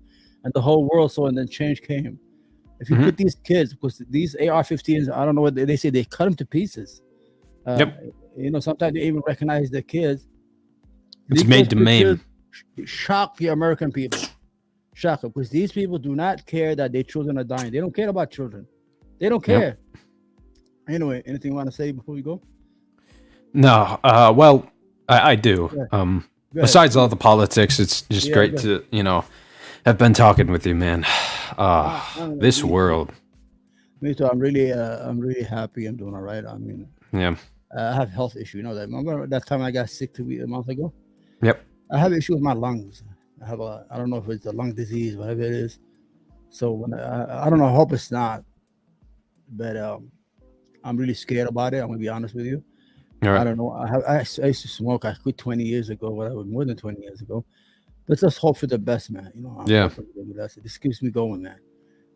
And the whole world saw, and then change came. If you put these kids, because these AR-15s, I don't know what they say, they cut them to pieces. You know, sometimes they even recognize the kids. It's made to maim. Shock the American people. Shock them, because these people do not care that their children are dying. They don't care about children. They don't care. Anyway, anything you want to say before we go? No. Well, I do. Besides all the politics, it's just great to, you know, have been talking with you, man. This world. Me too. I'm really happy. I'm doing all right. I mean, I have health issue. You know that. Remember that time I got sick a month ago? Yep. I have issue with my lungs. I have I don't know if it's a lung disease, whatever it is. So when I don't know. I hope it's not. But I'm really scared about it. I'm gonna be honest with you. Right. I don't know. I used to smoke. I quit 20 years ago. Whatever, more than 20 years ago. But just hope for the best, man. You know. This keeps me going, man.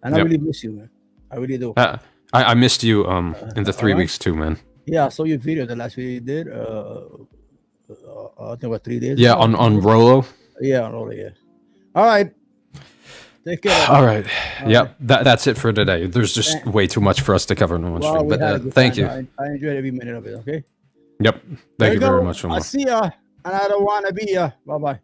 And I really miss you, man. I really do. I missed you in the 3 weeks too, man. Yeah, I saw your video, the last video you did. I think about 3 days. Yeah, ago. on Rolo. Yeah, on Rolo. Yeah. All right. Take care. All right. Yep. That's it for today. There's just way too much for us to cover in one stream. But thank you. I enjoyed every minute of it. Okay. Yep. Thank you very much. I see ya, and I don't want to be ya. Bye bye.